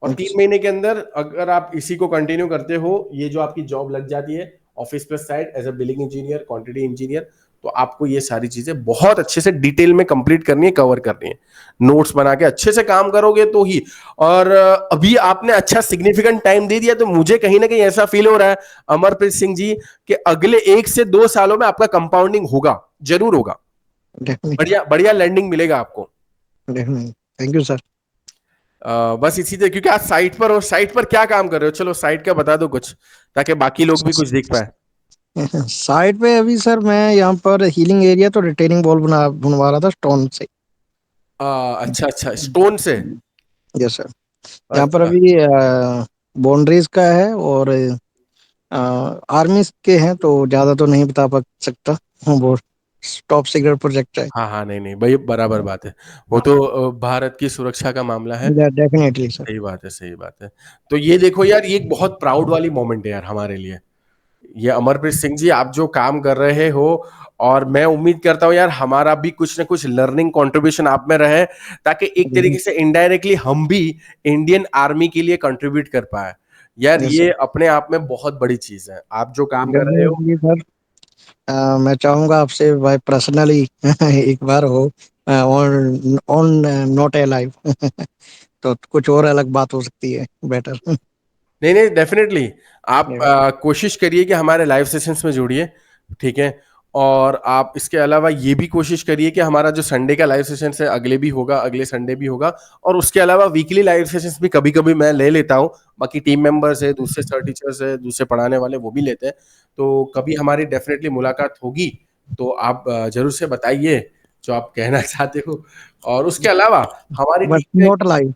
और 3 महीने के अंदर अगर आप इसी को कंटिन्यू करते हो, ये जो आपकी जॉब लग जाती है office plus site as a billing engineer, quantity engineer, तो आपको ये सारी चीजें बहुत अच्छे से डिटेल में कंप्लीट करनी है, कवर करनी है। नोट्स बना के अच्छे से काम करोगे तो ही। और अभी आपने अच्छा सिग्निफिकेंट टाइम दे दिया, तो मुझे कहीं ना कहीं ऐसा फील हो रहा है अमरप्रीत सिंह जी, कि अगले 1 से 2 सालों में आपका कंपाउंडिंग होगा, जरूर होगा। बढ़िया बढ़िया लैंडिंग मिलेगा आपको। Thank you sir. बस इसी तरह, क्योंकि आज साइट पर, और साइट पर क्या काम कर रहे हो, चलो साइट का बता दो कुछ, ताकि बाकी लोग भी कुछ देख पाए। साइड पे अभी सर मैं यहाँ पर हीलिंग एरिया तो रिटेनिंग वॉल बनवा रहा था स्टोन से। अच्छा अच्छा, स्टोन से। Yes sir. यहाँ पर अच्छा। अभी बाउंड्रीज का है, और आर्मी के हैं, तो ज्यादा तो नहीं बता सकता। वो टॉप सीक्रेट प्रोजेक्ट है। हाँ हाँ, नहीं नहीं भाई, बराबर बात है। वो तो भारत की सुरक्षा का मामला है। Definitely sir. सही बात है, सही बात है। तो ये देखो यार, ये एक बहुत प्राउड वाली मोमेंट है यार हमारे लिए। ये अमरप्रीत सिंह जी, आप जो काम कर रहे हो, और मैं उम्मीद करता हूं यार, हमारा भी कुछ ना कुछ लर्निंग कंट्रीब्यूशन आप में रहे, ताकि एक तरीके से इनडायरेक्टली हम भी इंडियन आर्मी के लिए कंट्रीब्यूट कर पाए। यार यस ये सर। अपने आप में बहुत बड़ी चीज है, आप जो काम कर रहे हो। Definitely sir. मैं चाहूंगा आपसे भाई पर्सनली एक बार हो on on not a live तो कुछ और अलग बात हो सकती है बेटर। नहीं नहीं, डेफिनेटली आप कोशिश करिए कि हमारे लाइव सेशंस में जुड़िए। ठीक है? और आप इसके अलावा ये भी कोशिश करिए कि हमारा जो संडे का लाइव सेशन है, अगले भी होगा, अगले संडे भी होगा। और उसके अलावा वीकली लाइव सेशंस भी कभी कभी मैं ले लेता हूँ। बाकी टीम मेंबर्स है, दूसरे सर टीचर्स है, दूसरे पढ़ाने वाले, वो भी लेते हैं। तो कभी हमारी डेफिनेटली मुलाकात होगी, तो आप जरूर से बताइए जो आप कहना चाहते हो। और उसके अलावा हमारी बट टीम में, नॉट लाइव।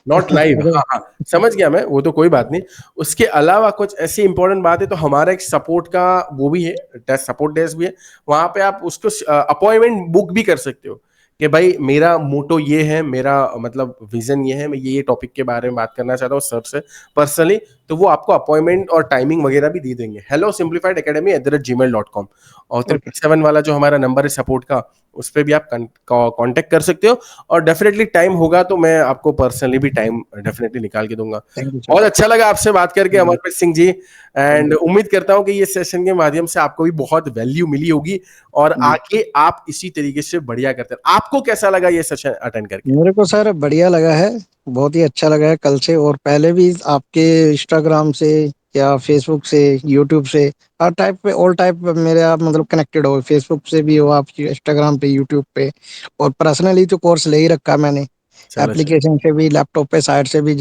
नॉट लाइव, हाँ हाँ, समझ गया मैं, वो तो कोई बात नहीं। उसके अलावा कुछ ऐसी इंपॉर्टेंट बात है, तो हमारा एक सपोर्ट का वो भी है, डेस्क, सपोर्ट डेस्क भी है। वहां पे आप उसको अपॉइंटमेंट बुक भी कर सकते हो, कि भाई मेरा मोटो ये है, मेरा मतलब विजन ये है, मैं ये टॉपिक के बारे में बात करना चाहता हूँ सर से पर्सनली। तो वो आपको अपॉइंटमेंट और टाइमिंग वगैरह भी दे देंगे। hellosimplifiedacademy@gmail.com। और ओके। 777 वाला जो हमारा नंबर है सपोर्ट का, उस पर भी आप कांटेक्ट कर सकते हो। और डेफिनेटली टाइम होगा तो मैं आपको पर्सनली भी टाइम डेफिनेटली निकाल के दूंगा। Thank you sir. बहुत अच्छा लगा आपसे बात करके अमरप्रीत सिंह जी। थैंक एंड यू उम्मीद करता हूं कि ये सेशन के माध्यम से आपको भी बहुत वैल्यू मिली होगी, और जी। आगे आप इसी तरीके से बढ़िया करते हैं। आपको कैसा लगा ये सेशन अटेंड करके? मेरे को सर बढ़िया लगा है। बहुत ही अच्छा लगा है कल से, और पहले भी आपके इंस्टाग्राम से या फेसबुक से, यूट्यूब से, हर टाइप पे, ऑल टाइप मेरे आप मतलब कनेक्टेड हो, फेसबुक से भी हो आप, इंस्टाग्राम पे, यूट्यूब पे। और पर्सनली तो कोर्स ले ही रखा है मैंने, चलो चलो, एप्लीकेशन से भी, लैपटॉप पे, साइट से भी,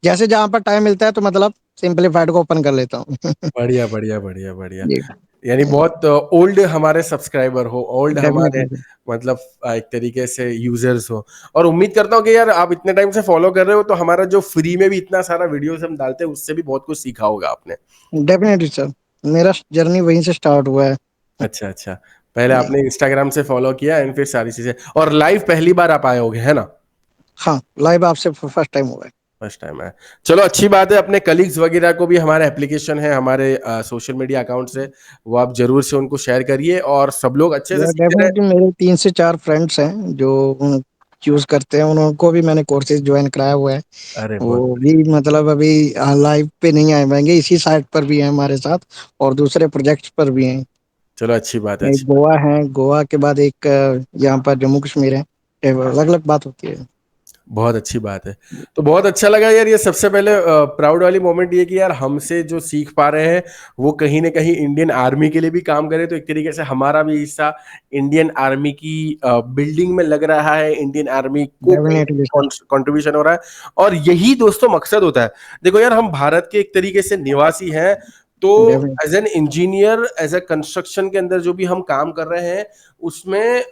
जैसे जहाँ पर टाइम मिलता है तो मतलब सिंपलीफाइड को ओपन कर लेता हूँ। बढ़िया बढ़िया बढ़िया बढ़िया। जी, यानी बहुत ओल्ड हमारे सब्सक्राइबर हो, ओल्ड हमारे डेफिनेटली मतलब एक तरीके से यूजर्स हो। और उम्मीद करता हूँ कि यार आप इतने टाइम से फॉलो कर रहे हो, तो हमारा जो फ्री में भी इतना सारा वीडियोस हम डालते हैं उससे भी बहुत कुछ सीखा होगा आपने। डेफिनेटली सर, मेरा जर्नी वहीं से स्टार्ट हुआ है। अच्छा अच्छा, पहले जी, आपने इंस्टाग्राम से फॉलो किया एंड फिर सारी चीजें, और लाइव पहली बार आप आए होगे, है ना? हाँ, लाइव आपसे फर्स्ट टाइम हुआ है। फर्स्ट टाइम है। चलो अच्छी बात है, अपने कलीग्स वगैरह को भी हमारे एप्लीकेशन है, हमारे सोशल मीडिया अकाउंट्स है, वो आप जरूर से उनको शेयर करिए और सब लोग अच्छे से या सीखते रहे। डेफिनेटली मेरे 3 से 4 फ्रेंड्स हैं जो चूज़ करते हैं, उनको भी मैंने कोर्सेज़ जॉइन कराया हुआ है। अरे बहुत वो भी बढ़िया। मतलब अभी लाइव पे नहीं आए पाएँगे, इसी साइट पर भी हैं हमारे साथ और दूसरे प्रोजेक्ट्स पर भी हैं। चलो अच्छी बात है, एक अच्छी बात गोवा है, गोवा के बाद एक यहाँ पर जम्मू कश्मीर है। अलग-अलग बात होती है। बहुत अच्छी बात है। तो बहुत अच्छा लगा यार, ये सबसे पहले प्राउड वाली मोमेंट ये कि यार हमसे जो सीख पा रहे हैं वो कहीं ना कहीं इंडियन आर्मी के लिए भी काम करे, तो एक तरीके से हमारा भी हिस्सा इंडियन आर्मी की बिल्डिंग में लग रहा है, इंडियन आर्मी को कहीं डेफिनेटली सर, कंट्रीब्यूशन हो रहा है। और यही दोस्तों मकसद होता है। देखो यार, हम भारत के एक तरीके से निवासी हैं, तो definitely as an engineer, as a construction के अंदर जो भी हम काम कर रहे हैं उसमें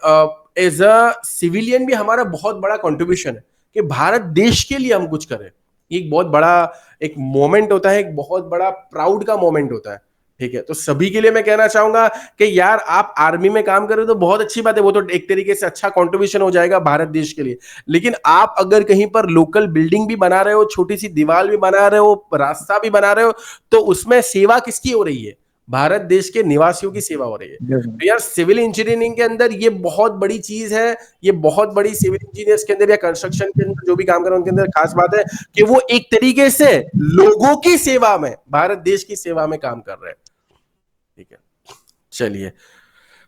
एज अ सिविलियन भी हमारा बहुत बड़ा कंट्रीब्यूशन है कि भारत देश के लिए हम कुछ करें। ये एक बहुत बड़ा एक मोमेंट होता है, एक बहुत बड़ा प्राउड का मोमेंट होता है। ठीक है, तो सभी के लिए मैं कहना चाहूंगा कि यार आप आर्मी में काम कर रहे हो तो बहुत अच्छी बात है, वो तो एक तरीके से अच्छा कंट्रीब्यूशन हो जाएगा भारत देश के लिए। लेकिन आप अगर कहीं पर लोकल बिल्डिंग भी बना रहे हो, छोटी सी दीवार भी बना रहे हो, रास्ता भी बना रहे हो, तो उसमें सेवा किसकी हो रही है? भारत देश के निवासियों की सेवा हो रही है। तो यार सिविल इंजीनियरिंग के अंदर ये बहुत बड़ी चीज है। ये बहुत बड़ी सिविल इंजीनियर्स के अंदर या कंस्ट्रक्शन के अंदर जो भी काम कर रहे हैं उनके अंदर खास बात है कि वो एक तरीके से लोगों की सेवा में, भारत देश की सेवा में काम कर रहे हैं। ठीक है, चलिए।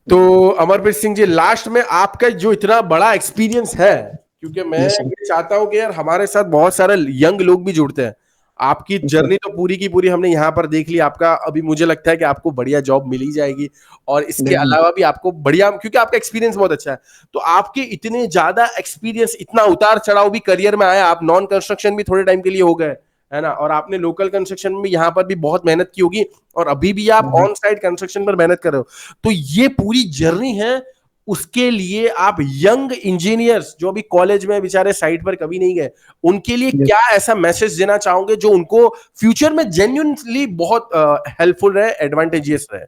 तो अमरप्रीत सिंह जी, लास्ट में आपका जो इतना बड़ा एक्सपीरियंस है, क्योंकि मैं यस सर, ये चाहता हूं कि यार हमारे साथ बहुत सारे यंग लोग भी जुड़ते हैं। आपकी यस सर, जर्नी तो पूरी की पूरी हमने यहाँ पर देख ली, आपका अभी मुझे लगता है कि आपको बढ़िया जॉब मिल ही जाएगी। और इसके डेफिनेटली अलावा भी आपको बढ़िया, क्योंकि आपका एक्सपीरियंस बहुत अच्छा है। तो आपके इतने ज्यादा एक्सपीरियंस, इतना उतार चढ़ाव भी करियर में आया, आप नॉन कंस्ट्रक्शन भी थोड़े टाइम के लिए हो गए, है ना, और आपने लोकल कंस्ट्रक्शन में यहाँ पर भी बहुत मेहनत की होगी, और अभी भी आप ऑन साइट कंस्ट्रक्शन पर मेहनत कर रहे हो। तो ये पूरी जर्नी है, उसके लिए आप यंग इंजीनियर्स जो अभी कॉलेज में बेचारे साइट पर कभी नहीं गए, उनके लिए यस। क्या ऐसा मैसेज देना चाहोगे जो उनको फ्यूचर में जेन्युइनली बहुत हेल्पफुल रहे, एडवांटेजियस रहे?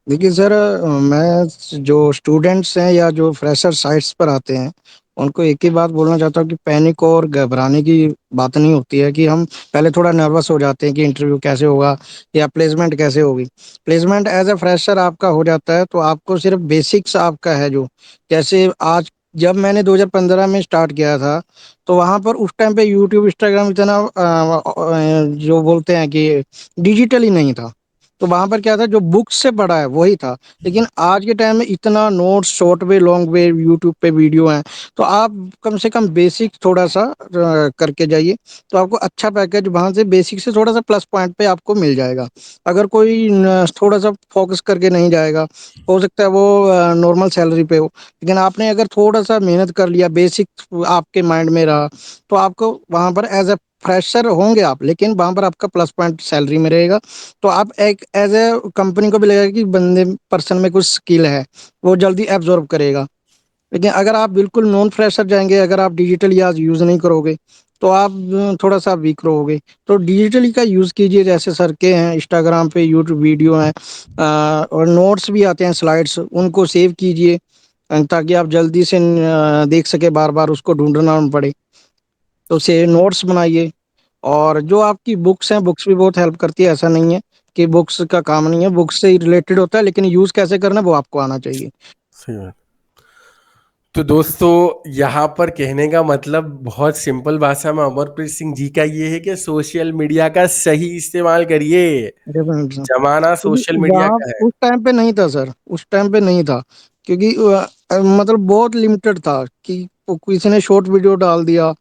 देखिए सर, मैं जो स्टूडेंट्स हैं या जो फ्रेशर साइट्स पर आते हैं, उनको एक ही बात बोलना चाहता हूँ कि पैनिक और घबराने की बात नहीं होती है। कि हम पहले थोड़ा नर्वस हो जाते हैं कि इंटरव्यू कैसे होगा या प्लेसमेंट कैसे होगी। प्लेसमेंट एज ए फ्रेशर आपका हो जाता है, तो आपको सिर्फ बेसिक्स आपका है जो, जैसे आज जब मैंने 2015 में स्टार्ट किया था, तो वहाँ पर उस टाइम पे यूट्यूब, इंस्टाग्राम इतना जो बोलते हैं कि डिजिटली नहीं था। तो वहाँ पर क्या था, जो बुक्स से पढ़ा है वही था। लेकिन आज के टाइम में इतना notes, short way, long way, YouTube पे वीडियो हैं। तो आप कम से कम बेसिक थोड़ा-सा करके जाइए, तो आपको अच्छा पैकेज वहाँ से बेसिक से थोड़ा-सा प्लस पॉइंट पे आपको मिल जाएगा। अगर कोई थोड़ा-सा फ़ोकस करके नहीं जाएगा, हो सकता है वो नॉर्मल सैलरी पे हो। लेकिन आपने अगर थोड़ा-सा मेहनत कर लिया, बेसिक आपके माइंड में रहा, तो आपको वहाँ पर एज़ अ फ्रेशर होंगे आप, लेकिन वहाँ पर आपका प्लस पॉइंट सैलरी में रहेगा। तो आप एक एज़ अ कंपनी को भी लगेगा कि बंदे पर्सन में कुछ स्किल है, वो जल्दी एब्ज़ॉर्ब करेगा। लेकिन अगर आप बिल्कुल नॉन फ्रेशर जाएँगे, अगर आप डिजिटली आज यूज़ नहीं करोगे, तो आप थोड़ा-सा वीक रहोगे। तो डिजिटली का यूज़ कीजिए, जैसे सर के हैं, इंस्टाग्राम पे यूट्यूब वीडियो हैं, और नोट्स भी आते हैं, स्लाइड्स, उनको सेव कीजिए, ताकि आप जल्दी से देख सकें, बार-बार उसको ढूँढना ना पड़े। तो उसे नोट्स बनाइए। और जो आपकी बुक्स हैं, बुक्स भी बहुत हेल्प करती है, ऐसा नहीं है कि बुक्स का काम नहीं है, बुक्स से ही रिलेटेड होता है, लेकिन यूज़ कैसे करना है वो आपको आना चाहिए। सही बात। तो दोस्तों, यहाँ पर कहने का मतलब बहुत सिंपल भाषा में अमरप्रीत सिंह जी का ये है कि सोशल मीडिया का सही इस्तेमाल करिए। Definitely sir. जमाना क्योंकि सोशल मीडिया वहाँ का है। उस टाइम पे नहीं था सर, उस टाइम पे नहीं था, क्योंकि मतलब बहुत लिमिटेड था कि किसी ने शॉर्ट वीडियो डाल दिया,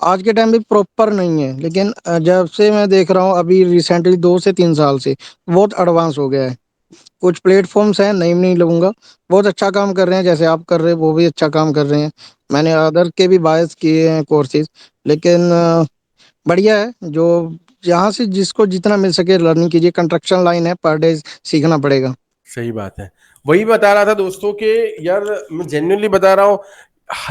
आज के टाइम पे प्रॉपर नहीं है, लेकिन जब से मैं देख रहा हूँ अभी रिसेंटली 2 से 3 साल से बहुत एडवांस हो गया है। कुछ प्लेटफ़ॉर्म्स हैं, नेम नहीं लूँगा, बहुत अच्छा काम कर रहे हैं, जैसे आप कर रहे हो वो भी अच्छा काम कर रहे हैं। मैंने अदर के भी बायस किए हैं कोर्सेज़, लेकिन बढ़िया है, जो जहाँ से जिसको जितना मिल सके लर्निंग कीजिए, कंस्ट्रक्शन लाइन है, पर डे सीखना पड़ेगा। सही बात है। वही बता रहा था दोस्तों कि यार मैं जेन्युइनली बता रहा हूँ,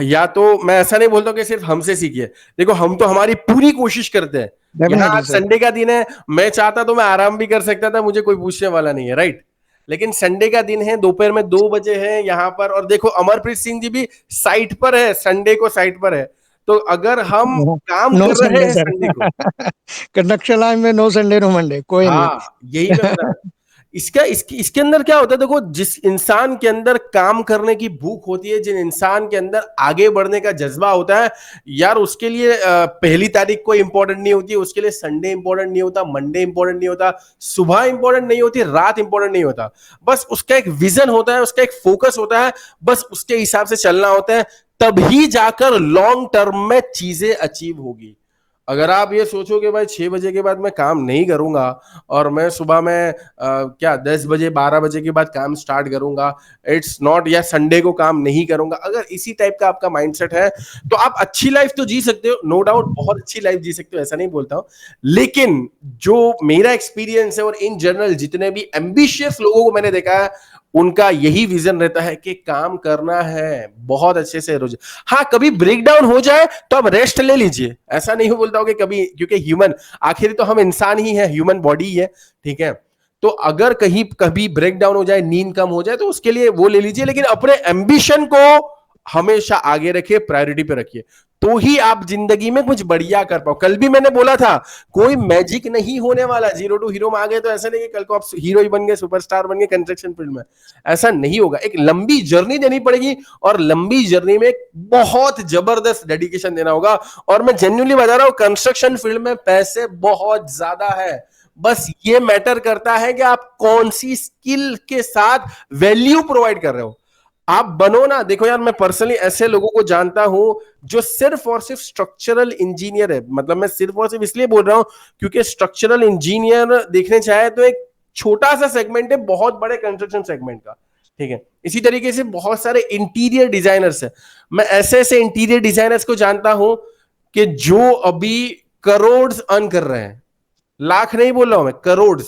या तो मैं ऐसा नहीं बोलता हूँ कि सिर्फ हमसे सीखिए। देखो हम तो हमारी पूरी कोशिश करते हैं। यहाँ डेफ़िनिटली आज सर। संडे का दिन है, मैं चाहता तो मैं आराम भी कर सकता था, मुझे कोई पूछने वाला नहीं है, राइट? लेकिन संडे का दिन है, दोपहर में 2 बजे है यहाँ पर, और देखो अमरप्रीत सिंह जी भी साइट पर है, संडे को साइट पर है। तो अगर हम काम नो कर रहे संडे हैं सर। संडे को, कंस्ट्रक्शन लाइन में नो संडे, नो मंडे, कोई नहीं। हाँ यही मैं बता रहा हूँ। इसके अंदर क्या होता है, देखो जिस इंसान के अंदर काम करने की भूख होती है, जिन इंसान के अंदर आगे बढ़ने का जज्बा होता है, यार उसके लिए पहली तारीख को इंपॉर्टेंट नहीं होती, उसके लिए संडे इंपॉर्टेंट नहीं होता, मंडे इंपॉर्टेंट नहीं होता, सुबह इंपॉर्टेंट नहीं होती, रात इंपॉर्टेंट नहीं होता। बस उसका एक विजन होता है, उसका एक फोकस होता है, बस उसके हिसाब से चलना होता है, तभी जाकर लॉन्ग टर्म में चीजें अचीव होगी। अगर आप ये सोचो कि भाई 6 बजे के बाद मैं काम नहीं करूंगा, और मैं सुबह में क्या 10 बजे 12 बजे के बाद काम स्टार्ट करूंगा, इट्स नॉट, या संडे को काम नहीं करूंगा, अगर इसी टाइप का आपका माइंडसेट है, तो आप अच्छी लाइफ तो जी सकते हो, नो डाउट बहुत अच्छी लाइफ जी सकते हो, ऐसा नहीं बोलता हूं। लेकिन जो मेरा एक्सपीरियंस है, और इन जनरल जितने भी एम्बिशियस लोगों को मैंने देखा है, उनका यही विजन रहता है कि काम करना है बहुत अच्छे से रोज। हाँ कभी ब्रेक डाउन हो जाए तो आप रेस्ट ले लीजिए, ऐसा नहीं बोलता हूँ कि कभी, क्योंकि ह्यूमन, आखिर तो हम इंसान ही है, ह्यूमन बॉडी ही है, ठीक है? तो अगर कहीं कभी ब्रेक डाउन हो जाए, नींद कम हो जाए, तो उसके लिए वो ले लीजिए, लेकिन अपने एम्बिशन को हमेशा आगे रखिए, प्रायोरिटी पे रखिए, तो ही आप जिंदगी में कुछ बढ़िया कर पाओ। कल भी मैंने बोला था, कोई मैजिक नहीं होने वाला, जीरो टू हीरो में आ गए तो ऐसा नहीं कि कल को आप हीरो ही बन गए, सुपरस्टार बन गए कंस्ट्रक्शन फील्ड में, ऐसा नहीं होगा। एक लंबी जर्नी देनी पड़ेगी, और लंबी जर्नी में बहुत जबरदस्त डेडिकेशन देना होगा। और मैं जेन्युइनली बता रहा हूं, कंस्ट्रक्शन फील्ड में पैसे बहुत ज्यादा है, बस ये मैटर करता है कि आप कौन सी स्किल के साथ वैल्यू प्रोवाइड कर रहे हो। आप बनो ना, देखो यार मैं पर्सनली ऐसे लोगों को जानता हूं जो सिर्फ और सिर्फ स्ट्रक्चरल इंजीनियर है, मतलब मैं सिर्फ और सिर्फ इसलिए बोल रहा हूं क्योंकि स्ट्रक्चरल इंजीनियर देखने चाहे तो एक छोटा सा सेगमेंट है बहुत बड़े कंस्ट्रक्शन सेगमेंट का, ठीक है? इसी तरीके से बहुत सारे इंटीरियर डिजाइनर्स है, मैं ऐसे ऐसे इंटीरियर डिजाइनर्स को जानता हूं कि जो अभी करोड़ अर्न कर रहे हैं, लाख नहीं बोल रहा हूं मैं, crore,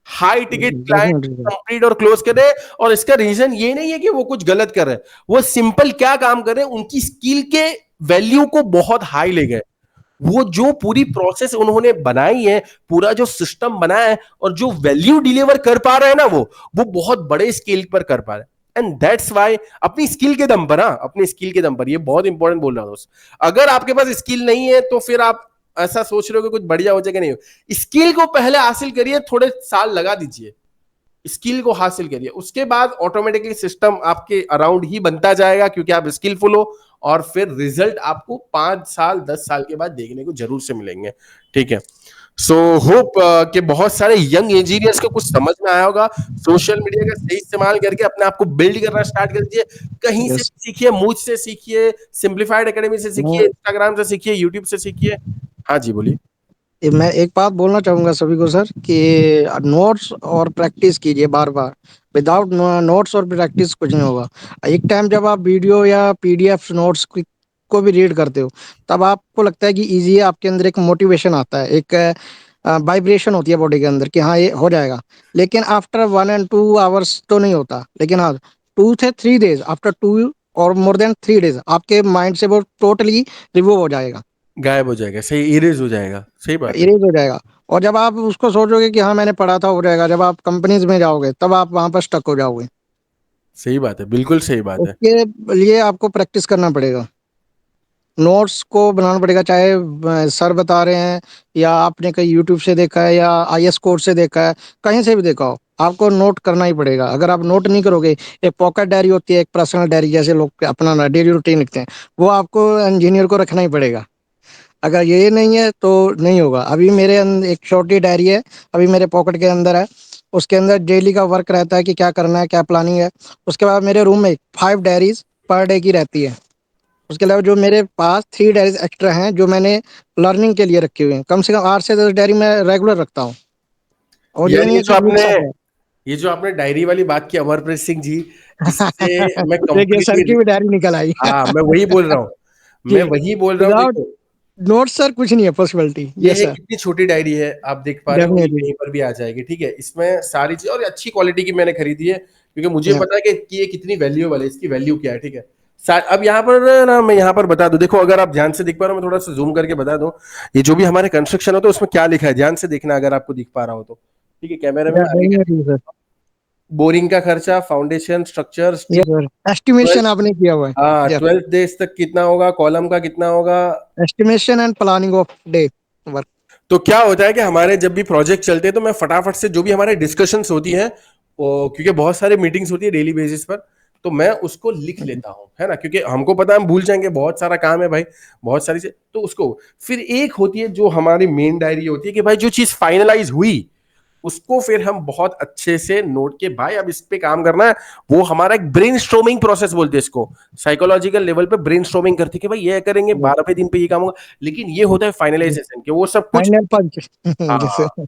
high ticket client definitely sir. Complete और क्लोज कर रहे हैं। और इसका रीजन ये नहीं है कि वो कुछ गलत कर रहे हैं, वो सिंपल क्या काम कर रहे हैं, उनकी स्किल के वैल्यू को बहुत हाई ले गए। वो जो पूरी प्रोसेस उन्होंने बनाई है, पूरा जो सिस्टम बनाया है, और जो वैल्यू डिलीवर कर पा रहे हैं ना, वो बहुत बड़े स्केल पर कर पा रहे हैं। एंड दैट्स वाई, अपनी स्किल के दम पर, हाँ अपनी स्किल के दम पर, ये बहुत इंपॉर्टेंट बोल रहा हूं दोस्त। अगर आपके पास स्किल नहीं है तो फिर आप ऐसा सोच रहे हो कि कुछ बढ़िया हो जाएगा, नहीं हो। स्किल को पहले हासिल करिए, थोड़े साल लगा दीजिए, स्किल को हासिल करिए, उसके बाद ऑटोमेटिकली सिस्टम आपके अराउंड ही बनता जाएगा, क्योंकि आप स्किलफुल हो, और फिर रिजल्ट आपको 5 साल 10 साल के बाद देखने को जरूर से मिलेंगे, ठीक है? सो होप कि बहुत सारे यंग इंजीनियर्स को कुछ समझ में आया होगा। सोशल मीडिया का सही इस्तेमाल करके अपने आप को बिल्ड करना स्टार्ट कर दीजिए, कहीं से यस। भी सीखिए, मुझसे सीखिए, सिंप्लीफाइड एकेडमी से सीखिए, मैं इंस्टाग्राम से सीखिए, यूट्यूब से सीखिए। हाँ जी बोलिए। मैं एक बात बोलना चाहूँगा सभी को सर कि नोट्स और प्रैक्टिस कीजिए बार-बार। विदाउट नोट्स और प्रैक्टिस कुछ नहीं होगा। एक टाइम जब आप वीडियो या पीडीएफ नोट्स को भी रीड करते हो, तब आपको लगता है कि ईज़ी है, आपके अंदर एक मोटिवेशन आता है, एक वाइब्रेशन होती है बॉडी के अंदर कि हाँ, ये हो जाएगा। लेकिन आफ्टर 1 एंड 2 आवर्स तो नहीं होता। लेकिन हाँ, 2 से 3 डेज़, आफ्टर 2 और मोर देन 3 डेज़ आपके माइंड से वो टोटली रिमूव हो जाएगा। गायब हो जाएगा, सही, इरेज हो जाएगा, सही बात है। इरेज़ हो जाएगा। और जब आप उसको सोचोगे कि हाँ, मैंने पढ़ा था हो जाएगा, जब आप कंपनीज़ में जाओगे तब आप वहाँ पर स्टक हो जाओगे। सही बात है, बिल्कुल सही बात है। उसके लिए आपको प्रैक्टिस करना पड़ेगा। नोट्स को बनाना पड़ेगा, चाहे सर बता रहे हैं या आपने कहीं यूट्यूब से देखा है या आईएएस कोर्स से देखा है, कहीं से भी देखा हो, आपको नोट करना ही पड़ेगा। अगर आप नोट नहीं करोगे, एक पॉकेट डायरी होती है, एक पर्सनल डायरी जैसे लोग अपना डेली रूटीन लिखते हैं, वो आपको इंजीनियर को रखना ही पड़ेगा। अगर ये नहीं है तो नहीं होगा। अभी मेरे एक छोटी डायरी है, अभी मेरे पॉकेट के अंदर है। उसके अंदर डेली का वर्क रहता है कि क्या करना है, क्या प्लानिंग है। उसके बाद मेरे रूम में 5 डायरीज़ पर डे की रहती है। उसके अलावा जो मेरे पास 3 डायरीज एक्स्ट्रा हैं जो मैंने लर्निंग के लिए रखे हुए हैं। कम से कम 8 से 10 डायरी मैं रेगुलर रखता हूँ। और ये यार नहीं है कि मिक्स आ जाए। ये जो आपने डायरी वाली बात की अमरप्रीत सिंह जी, इससे मैं देखिए सर की कंप्लीटली, भी डायरी निकल आई। हाँ मैं वही बोल रहा हूँ, जी, मैं वही बोल रहा हूँ, विदाउट देखो नोट्स सर कुछ नहीं है पॉसिबिलिटी। ये यस है सर, कितनी छोटी डायरी है, आप देख पा रहे हो, ये डेफिनिटली। कहीं पर भी आ जाएगी, ठीक है, इसमें सारी चीज, और अच्छी क्वालिटी की मैंने खरीदी है क्योंकि मुझे या पता है कि ये कितनी वैल्यूएबल है, इसकी वैल्यू क्या है, ठीक है। अब यहाँ पर ना मैं यहाँ पर बता दूं, देखो अगर आप ध्यान से देख पा रहे हो, मैं थोड़ा सा जूम करके बता दूं, ये जो भी हमारे कंस्ट्रक्शन होता है उसमें क्या लिखा है, ध्यान से देखना अगर आपको दिख पा रहा हो तो, ठीक है, कैमरे में या मैं आगे डेफिनिटली सर। बोरिंग का खर्चा, foundation, structure, yes steel, sir, estimation आपने किया हुआ है। हाँ यस, 12 डेज तक कितना होगा, कॉलम का कितना होगा। Estimation and planning of day work. तो क्या होता है कि हमारे जब भी प्रोजेक्ट चलते हैं तो मैं फटाफट से जो भी हमारे डिस्कशंस होती हैं, क्योंकि बहुत सारी मीटिंग्स होती है डेली बेसिस पर, तो मैं उसको लिख लेता हूँ, है ना, क्योंकि हमको पता है हम भूल जाएंगे, बहुत सारा काम है भाई, बहुत सारी चीज, तो उसको फिर एक होती है जो हमारी मेन डायरी होती है कि भाई जो चीज फाइनलाइज हुई उसको फिर हम बहुत अच्छे से नोट के, भाई अब इस पे काम करना है, वो हमारा एक ब्रेन स्ट्रोमिंग प्रोसेस बोलते हैं इसको, साइकोलॉजिकल लेवल पे ब्रेन स्ट्रोमिंग करते हैं कि भाई ये करेंगे, 12वें दिन पे ये काम होगा, लेकिन ये होता है फाइनलाइजेशन के, वो सब कुछ। Final punch. हाँ, जैसे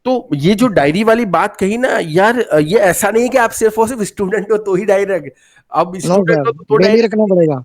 तो ये जो डायरी वाली बात कही ना यार, ये ऐसा नहीं है कि आप सिर्फ और सिर्फ स्टूडेंट हो तो ही डायरी रख, अब नो स्टूडेंट सर, हो तो डेली डायरी, रखना पड़ेगा।